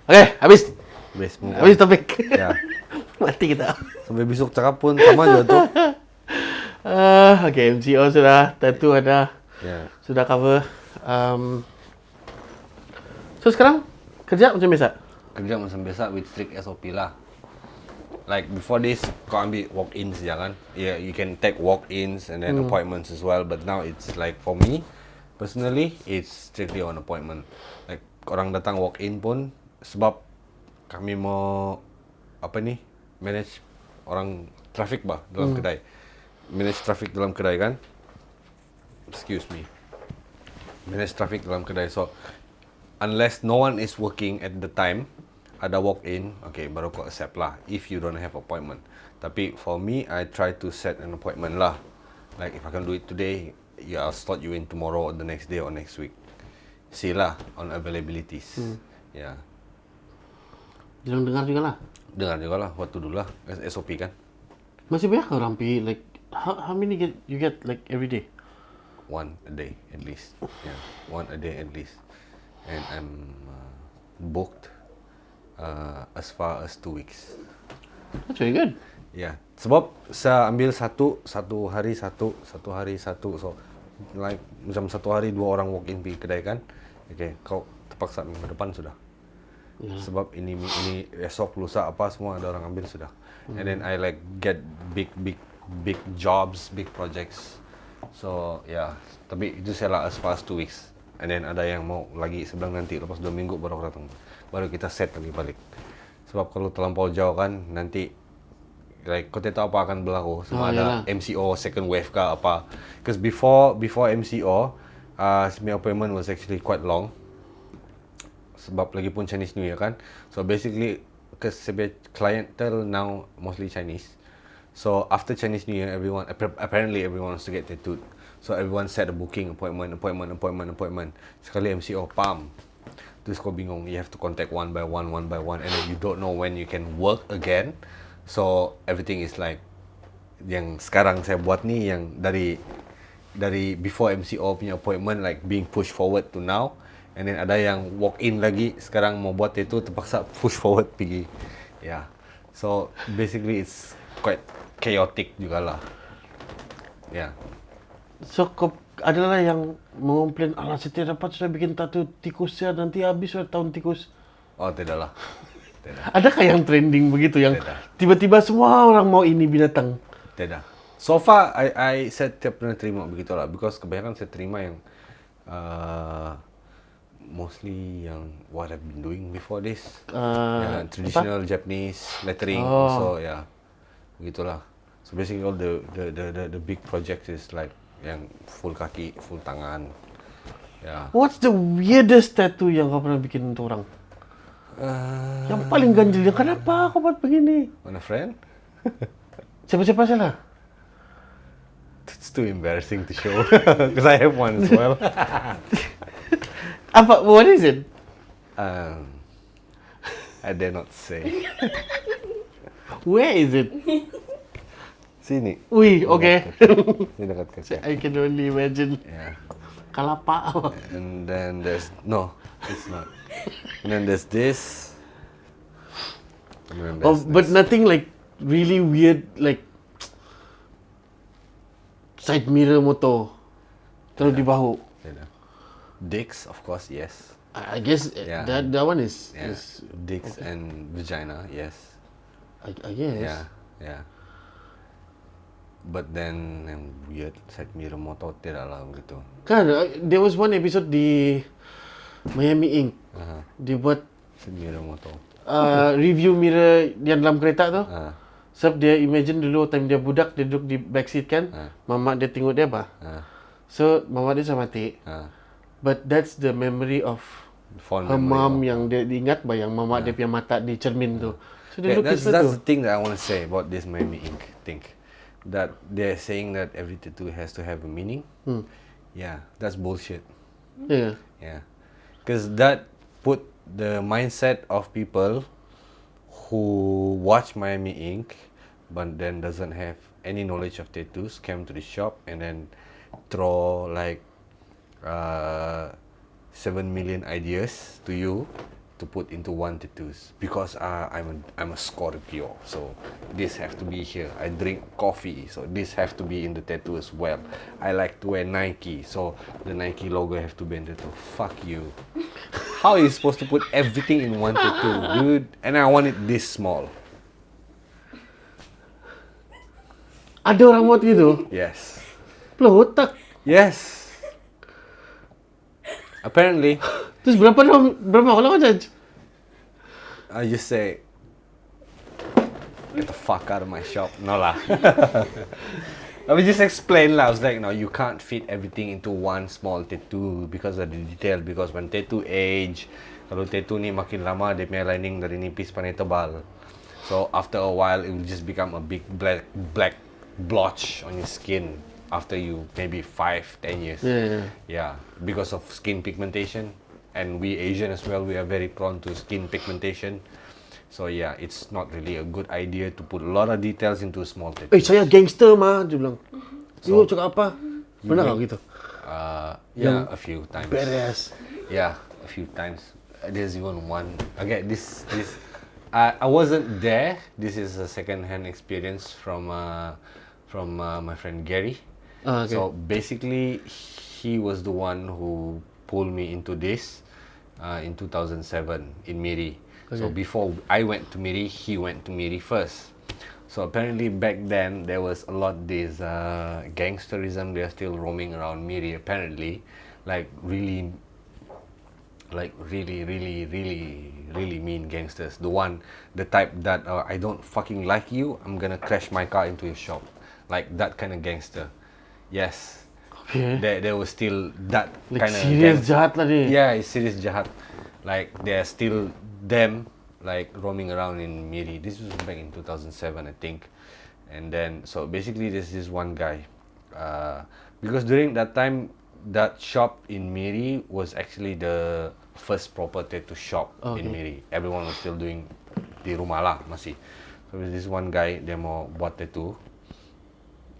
Oke, habis. Best move. Habis topik. Ya. Mati kita. Sampai besok cakap pun sama juga tu. Okay, MCO sudah, tattoo ada, sudah cover. So sekarang kerja macam biasa? Kerja macam biasa with strict SOP lah. Like before this, kau ambil walk-ins je kan. Yeah, you can take walk-ins and then appointments as well. But now it's like for me, personally, it's strictly on appointment. Like orang datang walk-in pun sebab kami mau manage orang traffic dalam kedai. Manage traffic dalam kedai kan. Excuse me. Manage traffic dalam kedai. So unless no one is working at the time, ada walk-in, okay, baru kau accept lah if you don't have appointment. Tapi for me, I try to set an appointment lah. Like if I can do it today, I'll slot you in tomorrow or the next day or next week. See lah on availabilities. Yeah. Jangan dengar juga lah. Dengar juga lah, what to do lah. SOP kan. Masih banyak orang pi, like how many you get like every day? One a day at least. Yeah, one a day at least. And I'm booked as far as 2 weeks. That's very good. Yeah, sebab saya ambil satu hari satu. So like macam satu hari 2 orang walk in pergi kedai kan. Okay, kau terpaksa minggu depan sudah. Sebab ini esok lusa apa semua ada orang ambil sudah. And then I like get big jobs, big projects. So yeah, tapi itu saya lah as far as 2 weeks. And then ada yang mau lagi sebelah nanti lepas 2 minggu baru datang. Baru kita set lagi balik. Sebab kalau terlampau jauh kan nanti like kau tak tahu apa akan berlaku. Semua ada MCO second wave ke apa. Because before MCO, my appointment was actually quite long. Sebab lagi pun Chinese New Year kan. So basically, because clientele now mostly Chinese. So after Chinese New Year, apparently everyone wants to get tattooed. So everyone set a booking appointment. Sekali MCO, pam. Terus kau bingung, you have to contact one by one, and then you don't know when you can work again. So everything is like, yang sekarang saya buat ni, yang dari before MCO punya appointment, like being pushed forward to now. And then ada yang walk in lagi, sekarang mau buat itu terpaksa push forward pergi. Yeah. So basically it's quite chaotic jugalah. Yeah. So adalah yang mengomplain, alah saya dapat sudah bikin tattoo tikus ya, nanti habis sudah tahun tikus. Oh tidaklah. Tidak. Adakah yang trending begitu yang tiba-tiba semua orang mau ini binatang? Tidak. So far saya tidak pernah terima begitulah, because kebanyakan saya terima yang mostly yang what I've been doing before this. Traditional Japanese lettering also, yeah. Begitulah. So basically all the big projects is like yang full kaki, full tangan. Yeah. What's the weirdest tattoo yang kau pernah bikin untuk orang? Yang paling ganjil, yang kenapa kau buat begini? On a friend? Siapa-siapa salah? It's too embarrassing to show because I have one as well. Apa? What is it? I dare not say. Where is it? Sini. Wih, okay. Sini dekat kaki. I can only imagine. Yeah. Kalapa. And then there's it's not. And then there's this. And then But nothing like really weird, like side mirror motor taruh di bahu. Dicks, of course, yes. I guess that one is dicks okay. And vagina, yes. I guess. Yeah. But then yang weird side mirror motor tidaklah begitu. Kan, there was one episode di Miami Ink. Dia buat side mirror motor. Review mirror yang dalam kereta tu. Sebab dia imagine dulu time dia budak, dia duduk di backseat kan. Mamak dia tengok dia apa. So mamak dia sudah mati. But that's the memory of her mom yang dia ingat bayang mamak dia punya mata di cermin tu. So dia lukis that's the thing that I want to say about this Miami Ink thing. That they're saying that every tattoo has to have a meaning. Yeah, that's bullshit. Yeah. Because that put the mindset of people who watch Miami Ink but then doesn't have any knowledge of tattoos, came to the shop and then throw like 7 million ideas to you to put into one tattoos because I'm a Scorpio, so this have to be here. I drink coffee, so this have to be in the tattoo as well. I like to wear Nike, so the Nike logo have to be in the tattoo. Fuck you. How are you supposed to put everything in one tattoo, dude? And I want it this small. Ada orang buat gitu? Yes. Loh, otak. Yes. Apparently. Terus berapa kalau kau judge? I just say, get the fuck out of my shop. No lah. I will just explain lah. I was like, no, you can't fit everything into one small tattoo because of the detail. Because when tattoo age, kalau tattoo ni makin lama, dia punya lining dari nipis pandai tebal. So after a while, it will just become a big black blotch on your skin. After you maybe 5-10 years. Yeah, because of skin pigmentation. And we Asian as well, we are very prone to skin pigmentation. So yeah, it's not really a good idea to put a lot of details into a small tattoo. Saya gangster mah, dia bilang. You cakap apa? Pernah kau gitu? Yeah, a few times. Beres. Yeah, a few times. There's even one. Okay, this. I wasn't there. This is a second-hand experience from my friend Gary. Okay. So basically, he was the one who pulled me into this in 2007 in Miri. Okay. So before I went to Miri, he went to Miri first. So apparently back then there was a lot this gangsterism. They are still roaming around Miri. Apparently, really mean gangsters. The type that I don't fucking like you, I'm gonna crash my car into your shop. Like that kind of gangster. Yes. Okay. There was still that Like kind of serious jahat lah dia. Yeah, it's serious jahat. Like they're still them like roaming around in Miri. This was back in 2007, I think. And then so basically there's this one guy. Because during that time that shop in Miri was actually the first proper tattoo shop in Miri. Everyone was still doing di rumah lah masih. So there's this one guy dia mau buat tattoo.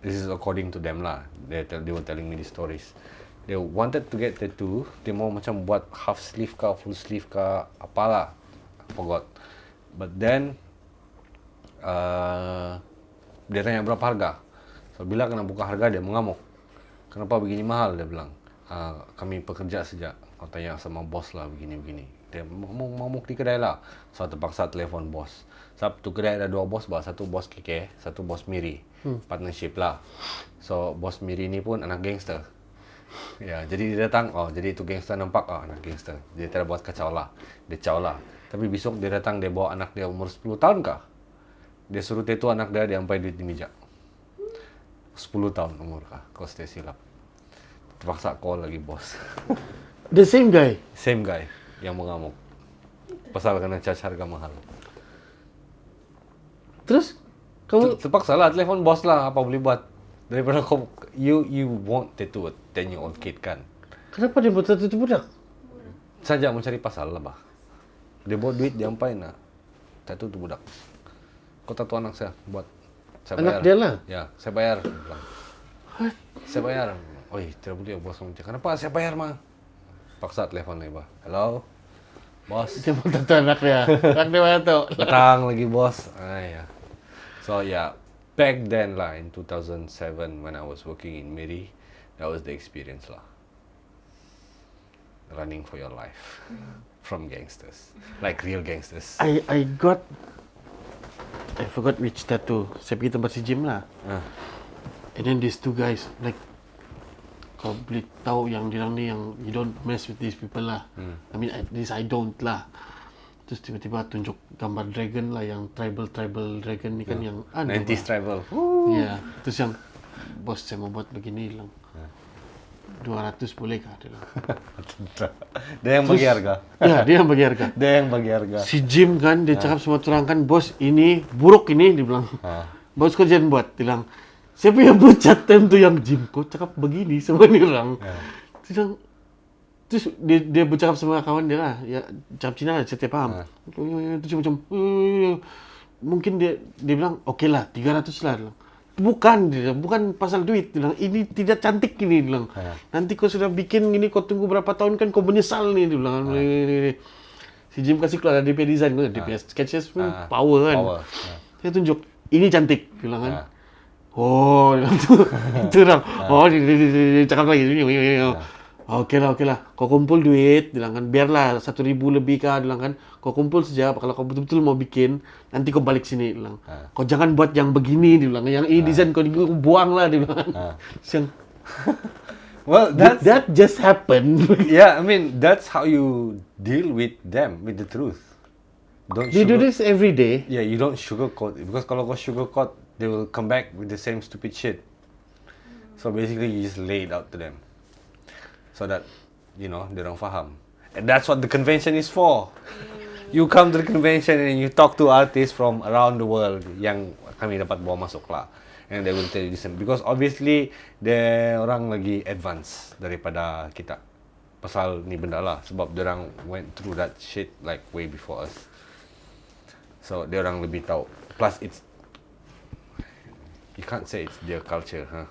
This is according to them lah. They were telling me the stories. They wanted to get tattoo. Dia mau macam buat half sleeve kah, full sleeve kah, apalah. I forgot. But then, dia tanya berapa harga. So bila kena buka harga, dia mengamuk. Kenapa begini mahal? Dia bilang. Kami pekerja saja. Kau tanya sama bos lah begini-begini. Dia mengamuk di kedai lah. So terpaksa telefon bos. Satu kedai ada dua bos, satu bos KK, satu bos Miri. Partnership lah. So bos Miri ni pun anak gangster. Ya, jadi dia datang, jadi itu gangster nampak, anak gangster. Dia tidak buat kacau lah. Dia caw lah. Tapi besok dia datang, dia bawa anak dia umur 10 tahun kah? Dia suruh tattoo anak dia ampai duit di meja. 10 tahun umur kah? Kau stay silap. Terpaksa call lagi bos. The same guy? Same guy yang mengamuk. Pasal kena charge harga mahal. Terus? Kamu Terpaksa lah, telefon bos lah, apa boleh buat. Daripada kau, you won't tattoo a 10-year-old kid kan? Kenapa dia buat tattoo budak? Saja mencari pasal lah bah. Dia bawa duit, dia ampai nak tattoo tu budak. Kau tattoo anak saya, buat. Saya anak bayar. dia lah? Ya, saya bayar. What? Saya bayar. Oi, tidak boleh bos macam. Kenapa saya bayar mah? Paksa telefon lagi bah. Hello? Bos. Dia mau tattoo anak dia. Anak dia mana tu? Datang lagi bos. Ya. So yeah, back then lah in 2007 when I was working in Miri, that was the experience lah. Running for your life from gangsters, like real gangsters. I forgot which tattoo. Saya pergi tempat si Jim lah. And then these two guys, like, kau boleh tahu yang diorang ni yang you don't mess with these people lah. I mean at least I don't lah. Terus tiba-tiba tunjuk gambar dragon lah, yang tribal dragon ni kan yang 90s tribal. Ya, terus yang bos saya mau buat begini bilang 200 boleh kah? Dia bilang. Dia yang bagi harga. Ya, dia yang bagi harga. Dia yang bagi harga. Si Jim kan, dia cakap semua terang kan, bos ini buruk ini, dia bilang. Bos kau jangan buat, dia bilang. Siapa yang buat time tu yang Jim, kau cakap begini semua ni orang. Dia bilang, terus dia bercakap sama kawan dia lah, ya cakap Cina lah, saya tak faham. Terus macam, mungkin dia bilang, okey lah, 300 lah. Bukan pasal duit, dia bilang, ini tidak cantik ini, dia bilang. Nanti kau sudah bikin gini, kau tunggu berapa tahun kan kau menyesal ni, dia bilang. Si Jim kasih keluar dia punya design kan. Dia punya sketches pun power kan. Saya tunjuk, ini cantik. Dia bilang kan. Oh, dia bilang tu. Itu orang. Oh, dia cakap lagi. Okey lah. Kau kumpul duit. Dia bilang kan, biarlah 1,000 lebih kah. Dia bilang kan, kau kumpul saja. Kalau kau betul-betul mau bikin, nanti kau balik sini. Dia bilang. Kau jangan buat yang begini. Dia bilang. Yang ini design kau buang lah. Dia bilang kan. Well, that just happened. Yeah, I mean, that's how you deal with them, with the truth. They do this every day. Yeah, you don't sugarcoat it. Because kalau kau sugarcoat, they will come back with the same stupid shit. So basically, you just lay it out to them. So that, they don't faham. And that's what the convention is for. You come to the convention and you talk to artists from around the world yang kami dapat bawa masuk lah. And they will tell you this. Because obviously, orang lagi advance daripada kita. Pasal ni benda lah. Sebab orang went through that shit like way before us. So, orang lebih tahu. Plus, you can't say it's their culture, huh?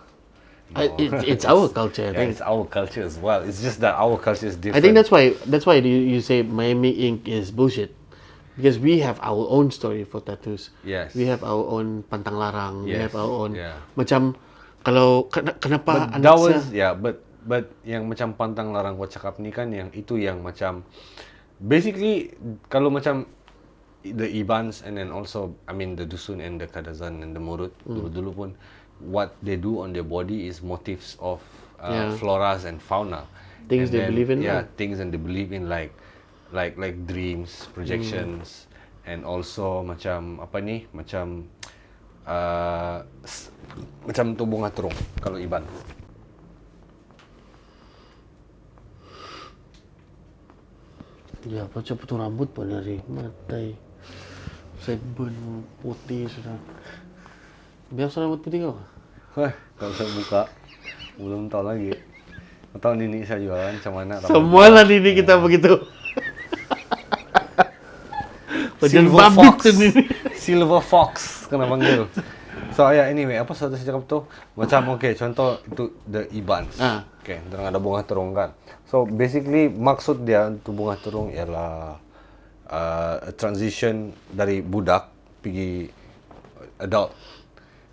No. It's our culture. I think it's our culture as well. It's just that our culture is different. I think that's why you say Miami Ink is bullshit. Because we have our own story for tattoos. Yes. We have our own pantang larang. We Yes. have our own. Yeah. Macam kalau kenapa But anak that was, saya but yang macam pantang larang kau cakap ni kan, yang itu yang macam basically kalau macam the Ibans and then also I mean the Dusun and the Kadazan and the Murut dulu pun what they do on their body is motifs of floras and fauna. Things And they believe in. Yeah, things and they believe in like dreams, projections, and also macam apa ni, macam macam tu bunga terung kalau Iban. Ya, macam potong rambut pun hari. Matai. Sideburn putih sudah. Biasa rambut putih kau? Kalau saya buka, belum tahu lagi. Tahu nini saya jualan macam mana. Semua lah nini kita begitu. Silver Fox. Silver Fox kena panggil. So anyway, apa saya cakap tu? Macam contoh itu the Ibans. Orang ada bunga terung kan. So basically maksud dia untuk bunga terung ialah a transition dari budak pergi adult.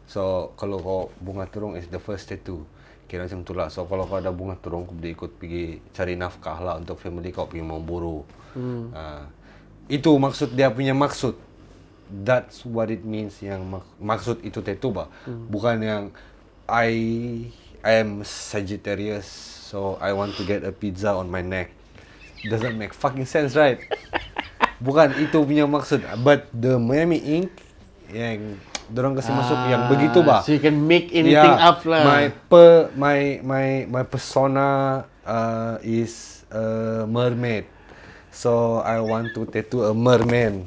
So kalau kau bunga terung is the first tattoo. Kira macam tu lah. So kalau kau ada bunga terung, kau boleh ikut pergi cari nafkah lah untuk family kau pergi memburu. Itu maksud dia punya maksud. That's what it means yang maksud itu tattoo bah. Bukan yang I am Sagittarius, so I want to get a pizza on my neck. Doesn't make fucking sense, right? Bukan itu punya maksud. But the Miami Ink yang dorang kasih masuk yang begitu bah. So you can make anything up lah. My persona is a mermaid. So I want to tattoo a merman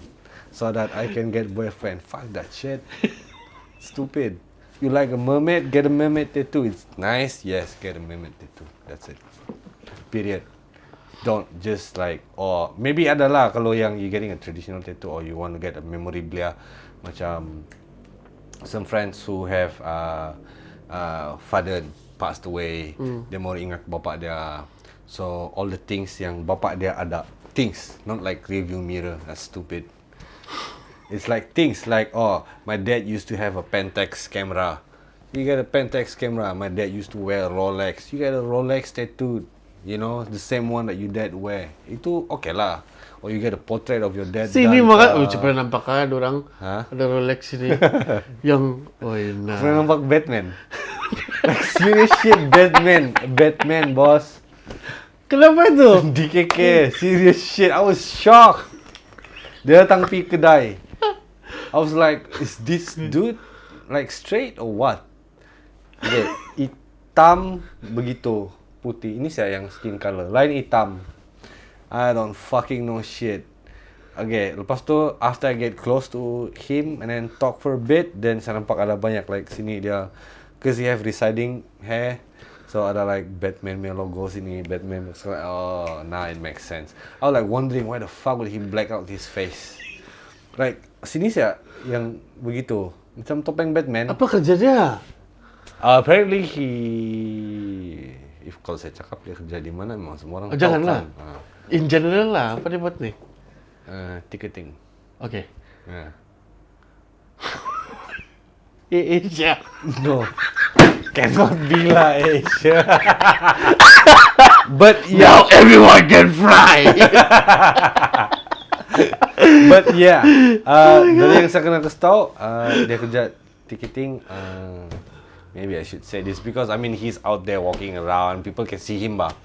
so that I can get boyfriend. Fuck that shit. Stupid. You like a mermaid, get a mermaid tattoo. It's nice. Yes, get a mermaid tattoo. That's it. Period. Don't just like, or maybe adalah kalau yang you getting a traditional tattoo or you want to get a memorabilia, macam some friends who have father passed away, dia mau ingat bapak dia. So all the things yang bapak dia ada, things, not like review mirror. That's stupid. It's like things like, my dad used to have a Pentax camera. You get a Pentax camera. My dad used to wear a Rolex. You get a Rolex tattooed. You know, the same one that your dad wear. Itu okay lah. Or you get a portrait of your dad. Sini maka, pernah nampak kan orang ada Rolex sini yang, pernah nampak Batman? Like serious shit, Batman boss. Kenapa itu? DKK, serious shit. I was shocked. Dia datang pergi kedai. I was like, is this dude like straight or what? Okay, hitam begitu, putih. Ini saya yang skin color. Lain hitam. I don't fucking know shit. Okay, lepas tu after I get close to him and then talk for a bit, then saya nampak ada banyak like sini dia, cause he have receding hair. So ada like Batman punya logo sini, Batman. So like, now it makes sense. I was like wondering why the fuck would he black out his face? Like sini saya yang begitu, macam topeng Batman. Apa kerja dia? Apparently kalau saya cakap dia kerja di mana, memang semua orang tahu janganlah. kan. In general lah, apa dia buat ni? ticketing. Okay. Yeah. Asia. No. Cannot be lah Asia. But Now yeah. everyone can fly. But yeah. Dari yang saya kena kasih tahu, dia kerja ticketing. Maybe I should say this because I mean he's out there walking around. People can see him bah.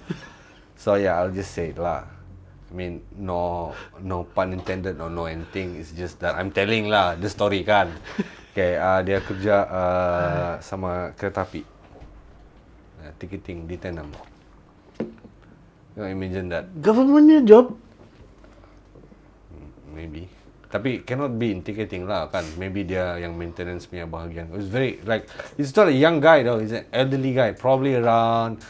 So yeah, I'll just say it lah. I mean no pun intended or no anything. It's just that I'm telling lah the story kan. Okay, dia kerja sama kereta api. Ticketing di Tenam. You know, imagine that. Governmentnya job. Maybe. Tapi cannot be in ticketing lah kan. Maybe dia yang maintenance punya bahagian. It's very like he's not a young guy though. He's an elderly guy, probably around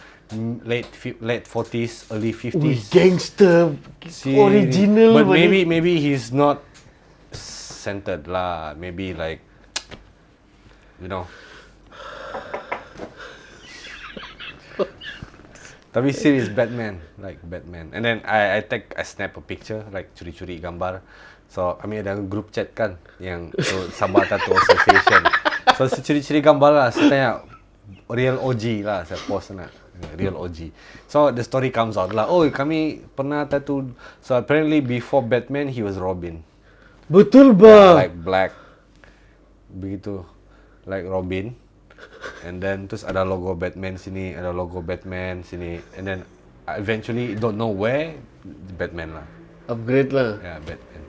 late 40s, early 50s. Ui, gangster. Original. But maybe he's not centered lah. Maybe like you know. Tapi serious Batman, like Batman. And then I snap a picture, like curi-curi gambar. So, I mean ada group chat kan, yang Sabah Tattoo Association. So, curi-curi gambar lah, saya tanya, real OG lah, saya post nak. Real OG. So, the story comes out lah, oh kami pernah tattoo. So, apparently before Batman, he was Robin. Betul ba? Like black. Begitu. Like Robin. And then terus ada logo Batman sini, ada logo Batman sini, and then eventually don't know where Batman lah. Upgrade lah. Yeah, Batman.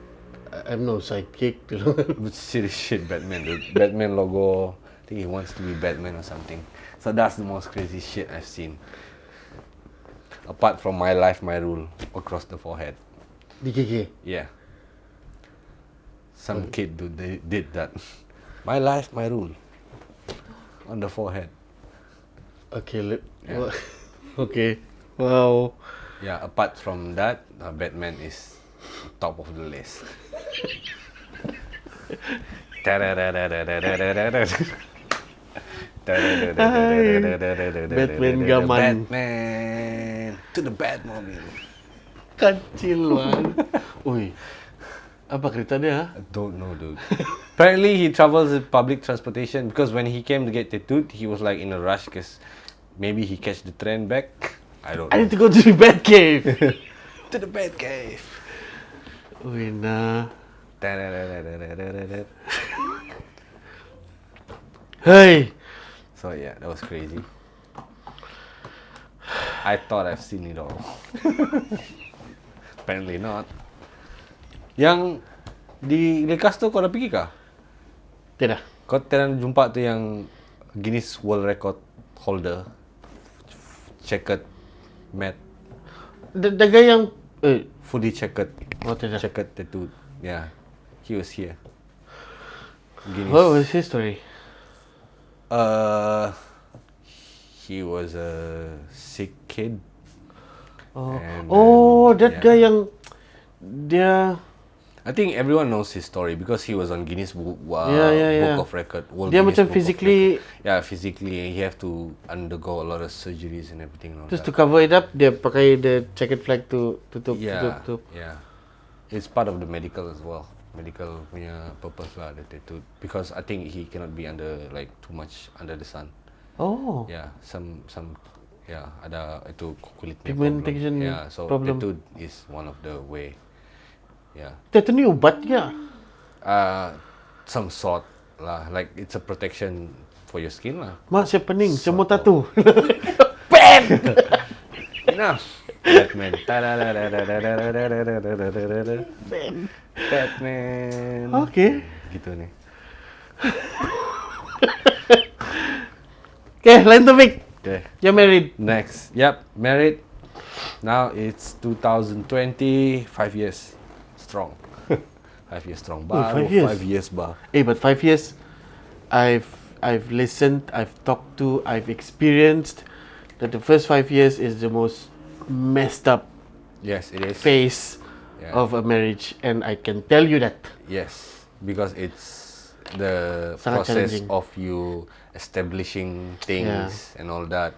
I'm no sidekick. But serious shit, Batman. The Batman logo. I think he wants to be Batman or something. So that's the most crazy shit I've seen. Apart from my life, my rule across the forehead. DKK. Yeah. Some kid did that. My life, my rule. On the forehead. Okay, Yeah. okay. Wow. Yeah, apart from that, Batman is top of the list. Batman gaman. Batman to the Batmobile. Kecil man. Ui. Apa cerita dia? I don't know, dude. Apparently, he travels with public transportation because when he came to get tattooed, he was like in a rush because maybe he catch the train back. I don't I know. need to go to the Batcave. To the Batcave. Ui, nah. Hey. So yeah, that was crazy. I thought I've seen it all. Apparently not. Yang di Lekas tu kau dah pergi kah? Tidak. Kau pernah jumpa tu yang Guinness World Record holder checkered mat, The guy yang fully checkered, oh tidak. checkered tattoo. Yeah, he was here. Guinness. What was his story? He was a sick kid. Oh, And that yeah. guy yang dia I think everyone knows his story because he was on Guinness Book of Record. Dia Guinness macam Book of physically Record. Yeah, physically he have to undergo a lot of surgeries and everything. And all just to that. cover it up dia pakai the checkered flag to tutup. Yeah. It's part of the medical as well. Medical punya purpose lah the tattoo because I think he cannot be under like too much under the sun. Oh. Yeah, some ada itu kulit Pigmentation problem. Yeah, so problem. tattoo is one of the way. Yeah. Tattoo ni ubat ke? Some sort lah, like it's a protection for your skin lah. Mak saya pening, semua tattoo. Enough. Batman. Batman. Okay. Gitu nih. Okay, lain topik. Okay. You're married. Next. Yep, married. Now it's 2020, 5 years strong. 5 years strong. Baru 5 years. 5 years bah. But 5 years, I've listened, I've talked to, I've experienced that the first 5 years is the most messed up Yes, it is. phase of a marriage, and I can tell you that. Yes, because it's the Sangat process challenging. of you establishing things and all that,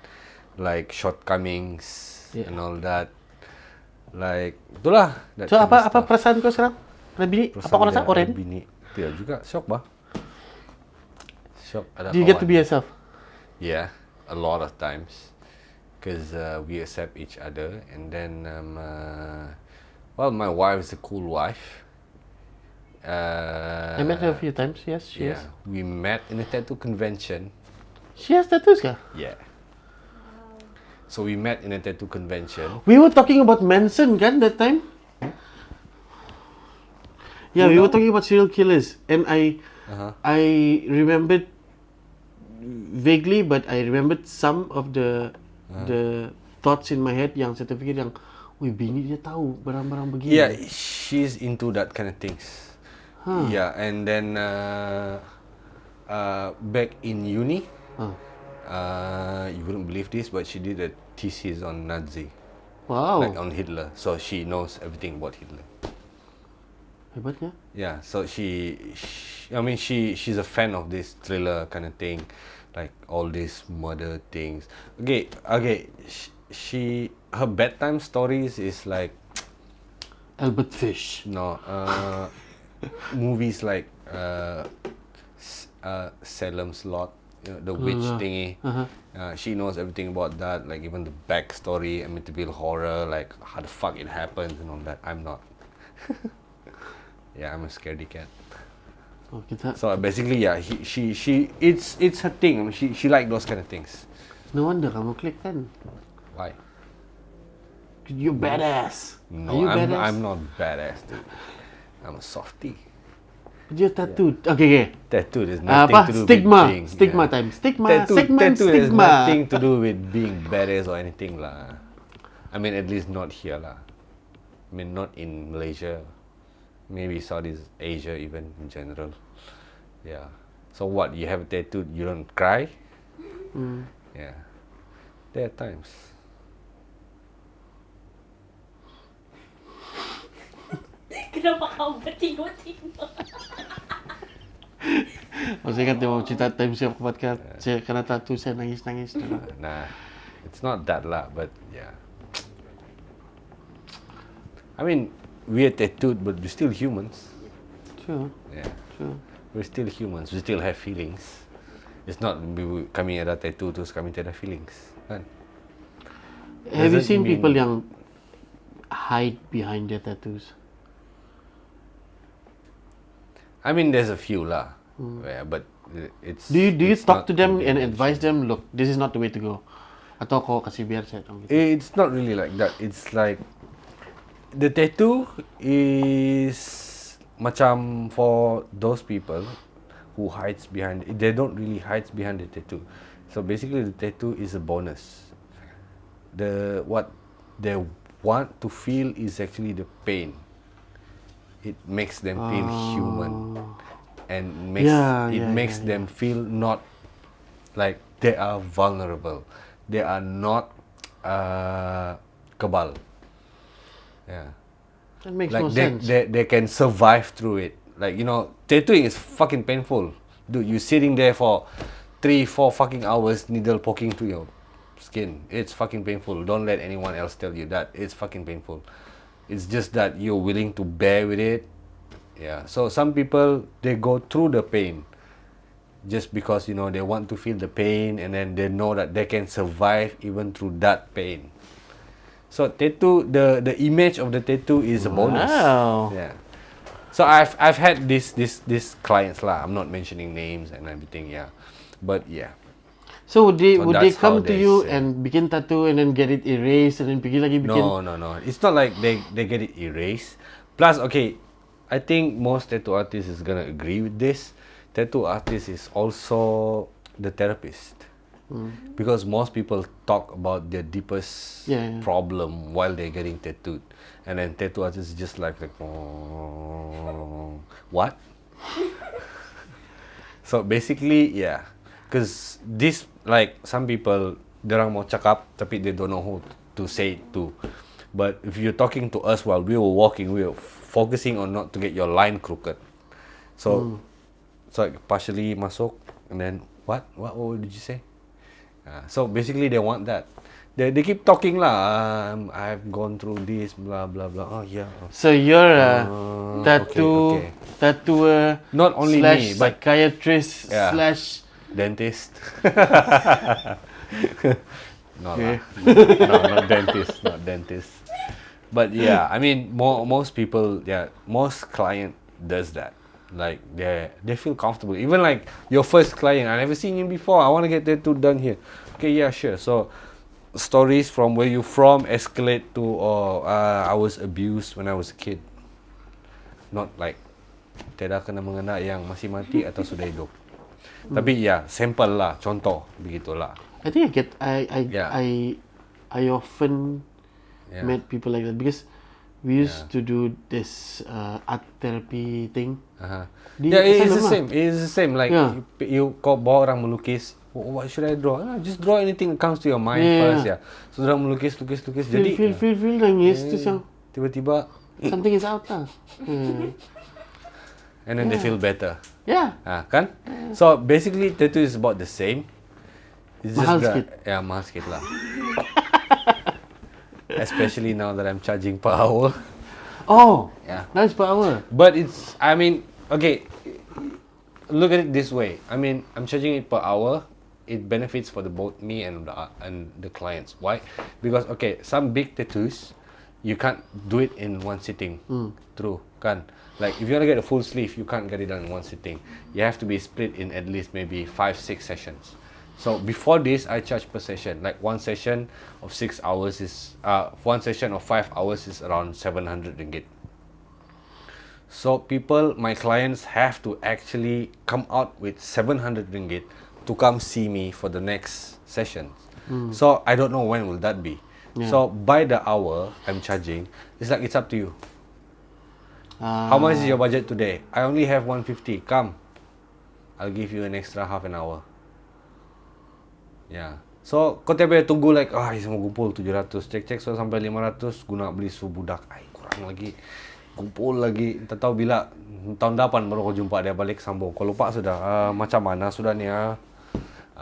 like shortcomings and all that. Like, itulah. that So kind of apa stuff. perasaan kau sekarang? Ada bini? Apa kau rasa? Perasaan dia Oren? ada bini. Tidak juga, shock bah. Shock ada Do you get to kawan. be yourself? Yeah, a lot of times. Because we accept each other. And then, well, my wife is a cool wife. I met her a few times. Yes, she Yeah, is. we met in a tattoo convention. She has tattoos, kah? Yeah. So we met in a tattoo convention. We were talking about Manson, kan, that time? Yeah, we were talking about serial killers, and I remembered vaguely, but I remembered some of the thoughts in my head yang saya terfikir yang, wih, bini dia tahu barang-barang begini. Yeah, she's into that kind of things. Yeah, and then back in uni, you wouldn't believe this, but she did a thesis on Nazi, Wow, like on Hitler. So she knows everything about Hitler. hebatnya. Yeah, so she's a fan of this thriller kind of thing, like all these murder things. Okay, her bedtime stories is like Albert Fish. movies like Salem's Lot, the witch thingy. She knows everything about that, like even the backstory, Amityville Horror, like how the fuck it happens and all that. I'm not. Yeah, I'm a scaredy cat. Oh, kita. So basically, yeah, it's her thing. I mean, she like those kind of things. No wonder kamu klik kan. Why? You badass. Are No, you badass? I'm not badass, dude. I'm a softie. Dia tattooed. Okay. Tattoo has nothing Apa? to do Stigma. with being. Stigma time. Stigma. Tattoo Segment has stigma. nothing to do with being badass or anything lah. I mean, at least not here lah. I mean, not in Malaysia. Maybe Southeast Asia even in general. Yeah. So what? You have a tattoo, you don't cry? Yeah. There are times. Kenapa kau bertengok-tengok? Saya kata mau cerita time saya kuatkan. Saya kena tattoo, saya nangis-nangis. Nah, it's not that lah, but yeah. I mean, we're tattooed, but we're still humans. True. Yeah. True. We're still humans. We still have feelings. It's not kami ada tattoo terus kami tidak ada feelings, kan? Have you Doesn't seen mean- people yang hide behind their tattoos? I mean, there's a few lah. Yeah, but it's. Do you it's talk not to them and conventional. advise them, look, this is not the way to go? Atau kau kasih biar saya tahu gitu? It's not really like that. It's like the tattoo is macam for those people who hides behind. They don't really hide behind the tattoo. So basically, the tattoo is a bonus. What they want to feel is actually the pain. It makes them feel human, and makes them feel not like they are vulnerable. They are not kebal. Yeah. That makes Like no sense. they can survive through it. Like, you know, tattooing is fucking painful. Dude, you sitting there for 3-4 fucking hours, needle poking through your skin. It's fucking painful. Don't let anyone else tell you that. It's fucking painful. It's just that you're willing to bear with it. Yeah. So some people, they go through the pain just because, you know, they want to feel the pain, and then they know that they can survive even through that pain. So tattoo, the image of the tattoo is a bonus. Wow. Yeah. So I've had this clients lah. I'm not mentioning names and everything. Yeah. But yeah. So would they that's come how to they you say. and bikin tattoo and then get it erased and then pergi lagi bikin? No. It's not like they get it erased. Plus, okay, I think most tattoo artists is gonna agree with this. Tattoo artist is also the therapist. Because most people talk about their deepest problem while they're getting tattooed. And then tattoo artist is just like oh, what? So basically, yeah. Because this, like, some people, dorang mau cakap, tapi they don't know who to say it to. But if you're talking to us while we were walking, we were focusing on not to get your line crooked. So, so like partially masuk, and then, what did you say? So basically they want that. they keep talking lah. I've gone through this, blah blah blah. Oh yeah. So you're a okay. tattooer, Not only slash me, but psychiatrist Yeah. slash. dentist. No, Okay. not dentist. But yeah, I mean, most people, most client does that. Like they feel comfortable. Even like your first client, I never seen him before. I want to get tattoo done here. Okay, yeah, sure. So stories from where you from escalate to I was abused when I was a kid. Not like tidak kena mengena yang masih mati atau sudah hidup. Tapi ya, sampel lah, contoh begitulah. I think Yeah. I often Yeah. met people like that because we used to do this art therapy thing. Yeah, it's the sana same. It's the same. Like Yeah. you kau bawa orang melukis. What should I draw? Just draw anything that comes to your mind Yeah. first. Yeah. So orang melukis. Jadi Feel nangis tu macam tiba-tiba, something is out lah. and then they feel better. Yeah. Kan? So basically tattoo is about the same. It's Mahal that- sikit. Yeah, mahal sikit lah. Especially now that I'm charging per hour. Oh, Yeah. nice per hour. But it's, I mean, okay, look at it this way. I mean, I'm charging it per hour. It benefits for both me and the clients. Why? Because, okay, some big tattoos, you can't do it in one sitting. True, kan? Like, if you want to get a full sleeve, you can't get it done in one sitting. You have to be split in at least maybe 5-6 sessions. So before this, I charge per session. Like one session of 6 hours is, one session of 5 hours is around 700 ringgit. So people, my clients have to actually come out with 700 ringgit to come see me for the next session. So I don't know when will that be. So by the hour I'm charging, it's like it's up to you. How much is your budget today? I only have 150. Come, I'll give you an extra half an hour. Yeah. So kau tiap boleh tunggu like semua kumpul 700, cek so sampai 500 guna beli su budak. Kurang lagi. Kumpul lagi. Tak tahu bila tahun depan baru kau jumpa dia balik sambung. Kau lupa sudah macam mana sudah ni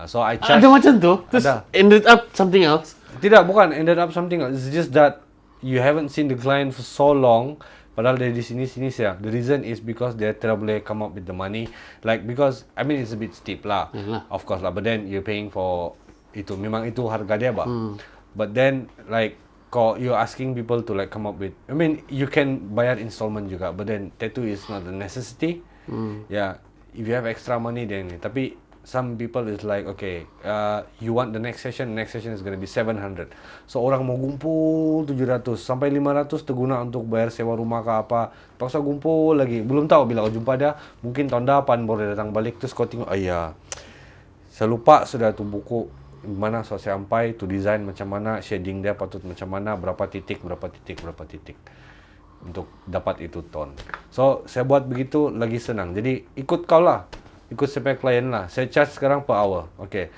So I charge. Ada macam tu. Terus Ada. ended up something else. Tidak, bukan ended up something else. It's just that you haven't seen the client for so long. Padahal dia di sini siya. The reason is because dia tidak boleh come up with the money. Like because I mean it's a bit steep lah. Yalah. Of course lah. But then you're paying for itu. Memang itu harga dia bah. But then like you're asking people to like come up with. I mean you can bayar installment juga. But then tattoo is not a necessity. Yeah. If you have extra money then. Tapi some people is like okay, you want the next session is going to be 700. So orang mau gumpul 700 sampai 500 terguna untuk bayar sewa rumah ke apa. Paksa gumpul lagi. Belum tahu bila kau jumpa dia, mungkin tahun depan baru dia datang balik terus kau tengok saya lupa sudah tu buku mana saya sampai tu design macam mana, shading dia patut macam mana, berapa titik untuk dapat itu tone. So saya buat begitu lagi senang. Jadi ikut kau lah. Ikut sampai klien lah. Saya charge sekarang per hour. Okay.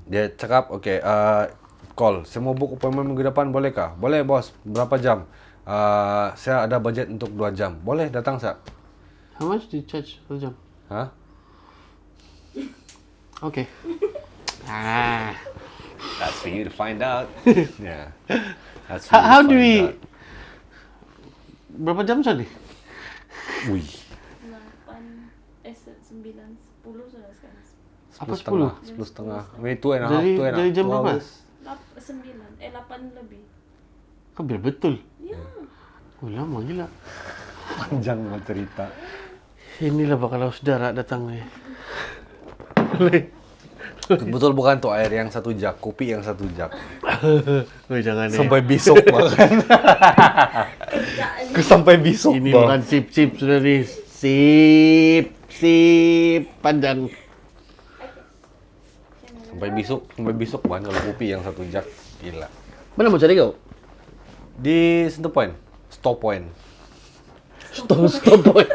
Dia cakap, okay, call. Saya mau book appointment minggu depan, boleh kah? Boleh bos. Berapa jam? Saya ada budget untuk 2 jam. Boleh datang sah? How much do you charge per jam? Okay. That's for you to find out. Yeah. That's How do we... Berapa jam macam ni? Wih. 9, 10 sudah sekarang. Apa 10? 10.30. Maybe 2.5 Dari jam berapa? 9, 8 lebih. Kau biar betul. Ya. Oh lama gila. Panjang mau cerita. Inilah bakal saudara datang ni. Betul bukan tuh air yang 1 jug, kopi yang 1 jug. Oh jangan ni. Sampai besok makan. Sampai besok. Ini bukan sip sudah ni. Sip panjang. Sampai besok bang kalau kopi yang 1 jug. Gila. Mana mau cari kau? Di Center Point. Stop Point. Stop boy.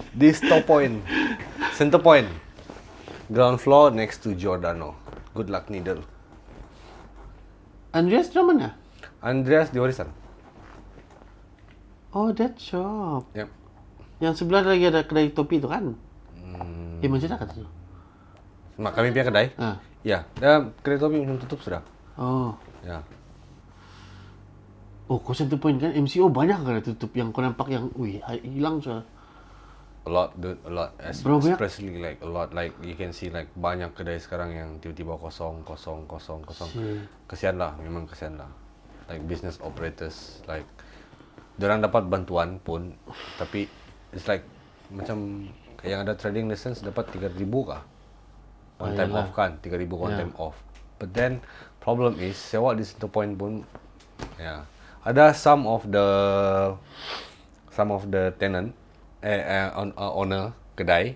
Di Stop Point. Center Point. Ground floor next to Giordano. Good luck needle. Andreas dari mana? Andreas di Warisan. Oh, that shop. Yep. Yang sebelah lagi ada kedai topi tu kan? Macam mana kata tu? Kami punya kedai. Ya, dan kedai kopi macam tutup sudah. Oh. Ya. Oh, kau satu point kan MCO banyak kan tutup yang kau nampak yang hilang sudah. A lot, dude, a lot. Berapa? Especially like a lot, like you can see like banyak kedai sekarang yang tiba-tiba kosong. Kesian lah, memang kesian lah. Like business operators, like diorang dapat bantuan pun, tapi it's like macam yang ada trading license dapat 3,000 kah? One time off kan, 3,000 one time off. But then problem is sewa di satu point pun, ada some of the tenant owner kedai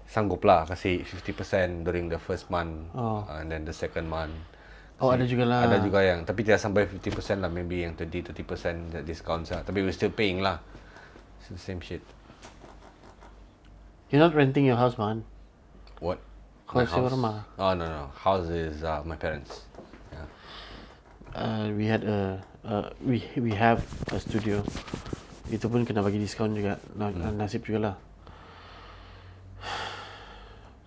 sangguplah kasih 50% during the first month and then the second month. Ada juga lah. Ada juga yang tapi tidak sampai 50% lah, maybe yang 20-30% discount lah. Tapi we still paying lah. It's the same shit. You're not renting your house, man. What? Kau sewa rumah. Oh no. House is my parents. Yeah. We had we have a studio. Itu pun kena bagi diskaun juga. Nasib juga lah.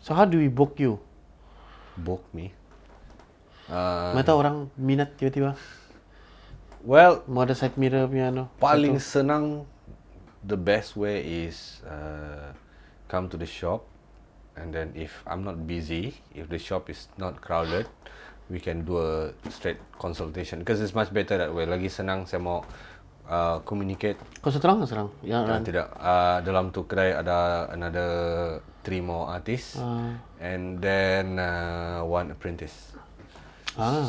So how do we book you? Book me? Mata orang minat tiba-tiba. Well, mau ada side mirror punya paling senang, the best way is come to the shop, and then if I'm not busy, if the shop is not crowded, we can do a straight consultation because it's much better that way. Lagi senang saya mau communicate. Kau serang? Ya, tidak. Dalam tu kedai ada another 3 more artists and then 1 apprentice.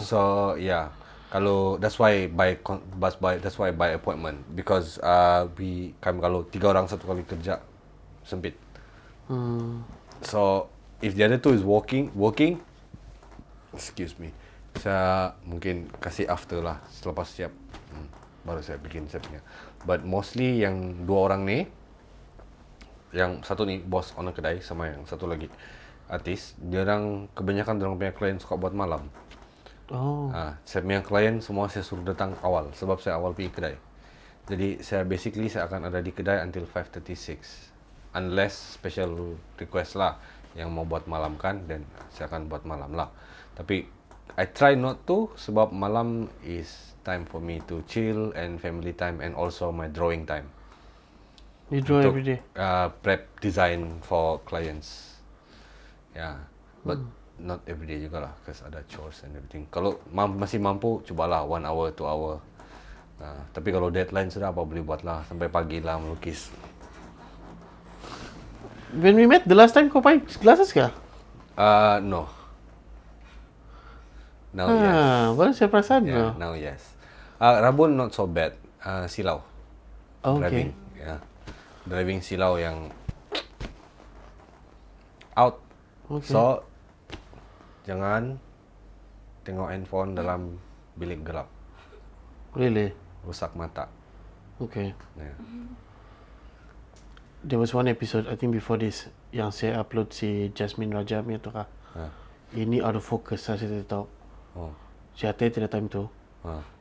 So yeah, kalau that's why by appointment because kami kalau 3 orang satu kali kerja sempit. So if the other 2 is working, excuse me, saya mungkin kasih after lah selepas siap. Baru saya bikin saya punya. But mostly yang 2 orang ni, yang satu ni bos owner kedai sama yang satu lagi artis, kebanyakan orang punya klien suka buat malam. Saya punya klien semua saya suruh datang awal sebab saya awal pergi kedai. Jadi saya akan ada di kedai until 5:36 unless special request lah yang mau buat malam kan, dan saya akan buat malam lah. Tapi I try not to sebab malam is time for me to chill and family time and also my drawing time. You draw every day? Prep design for clients. But not every day juga lah because ada chores and everything. Kalau masih mampu, cubalah 1 hour, 2 hour. Tapi kalau deadline sudah apa boleh buat lah sampai pagi lah melukis. When we met the last time, kau pakai glasses kah? No. Now yes. Baru saya perasan. Now yes. Rabun not so bad. Silau. Okay. Driving silau yang out. Okay. So jangan tengok handphone dalam bilik gelap. Really? Rusak mata. Okay. Yeah. There was one episode, I think before this, yang saya upload si Jasmine Raja punya tu kah. Ini out of focus, saya tidak tahu. Saya tidak time tu.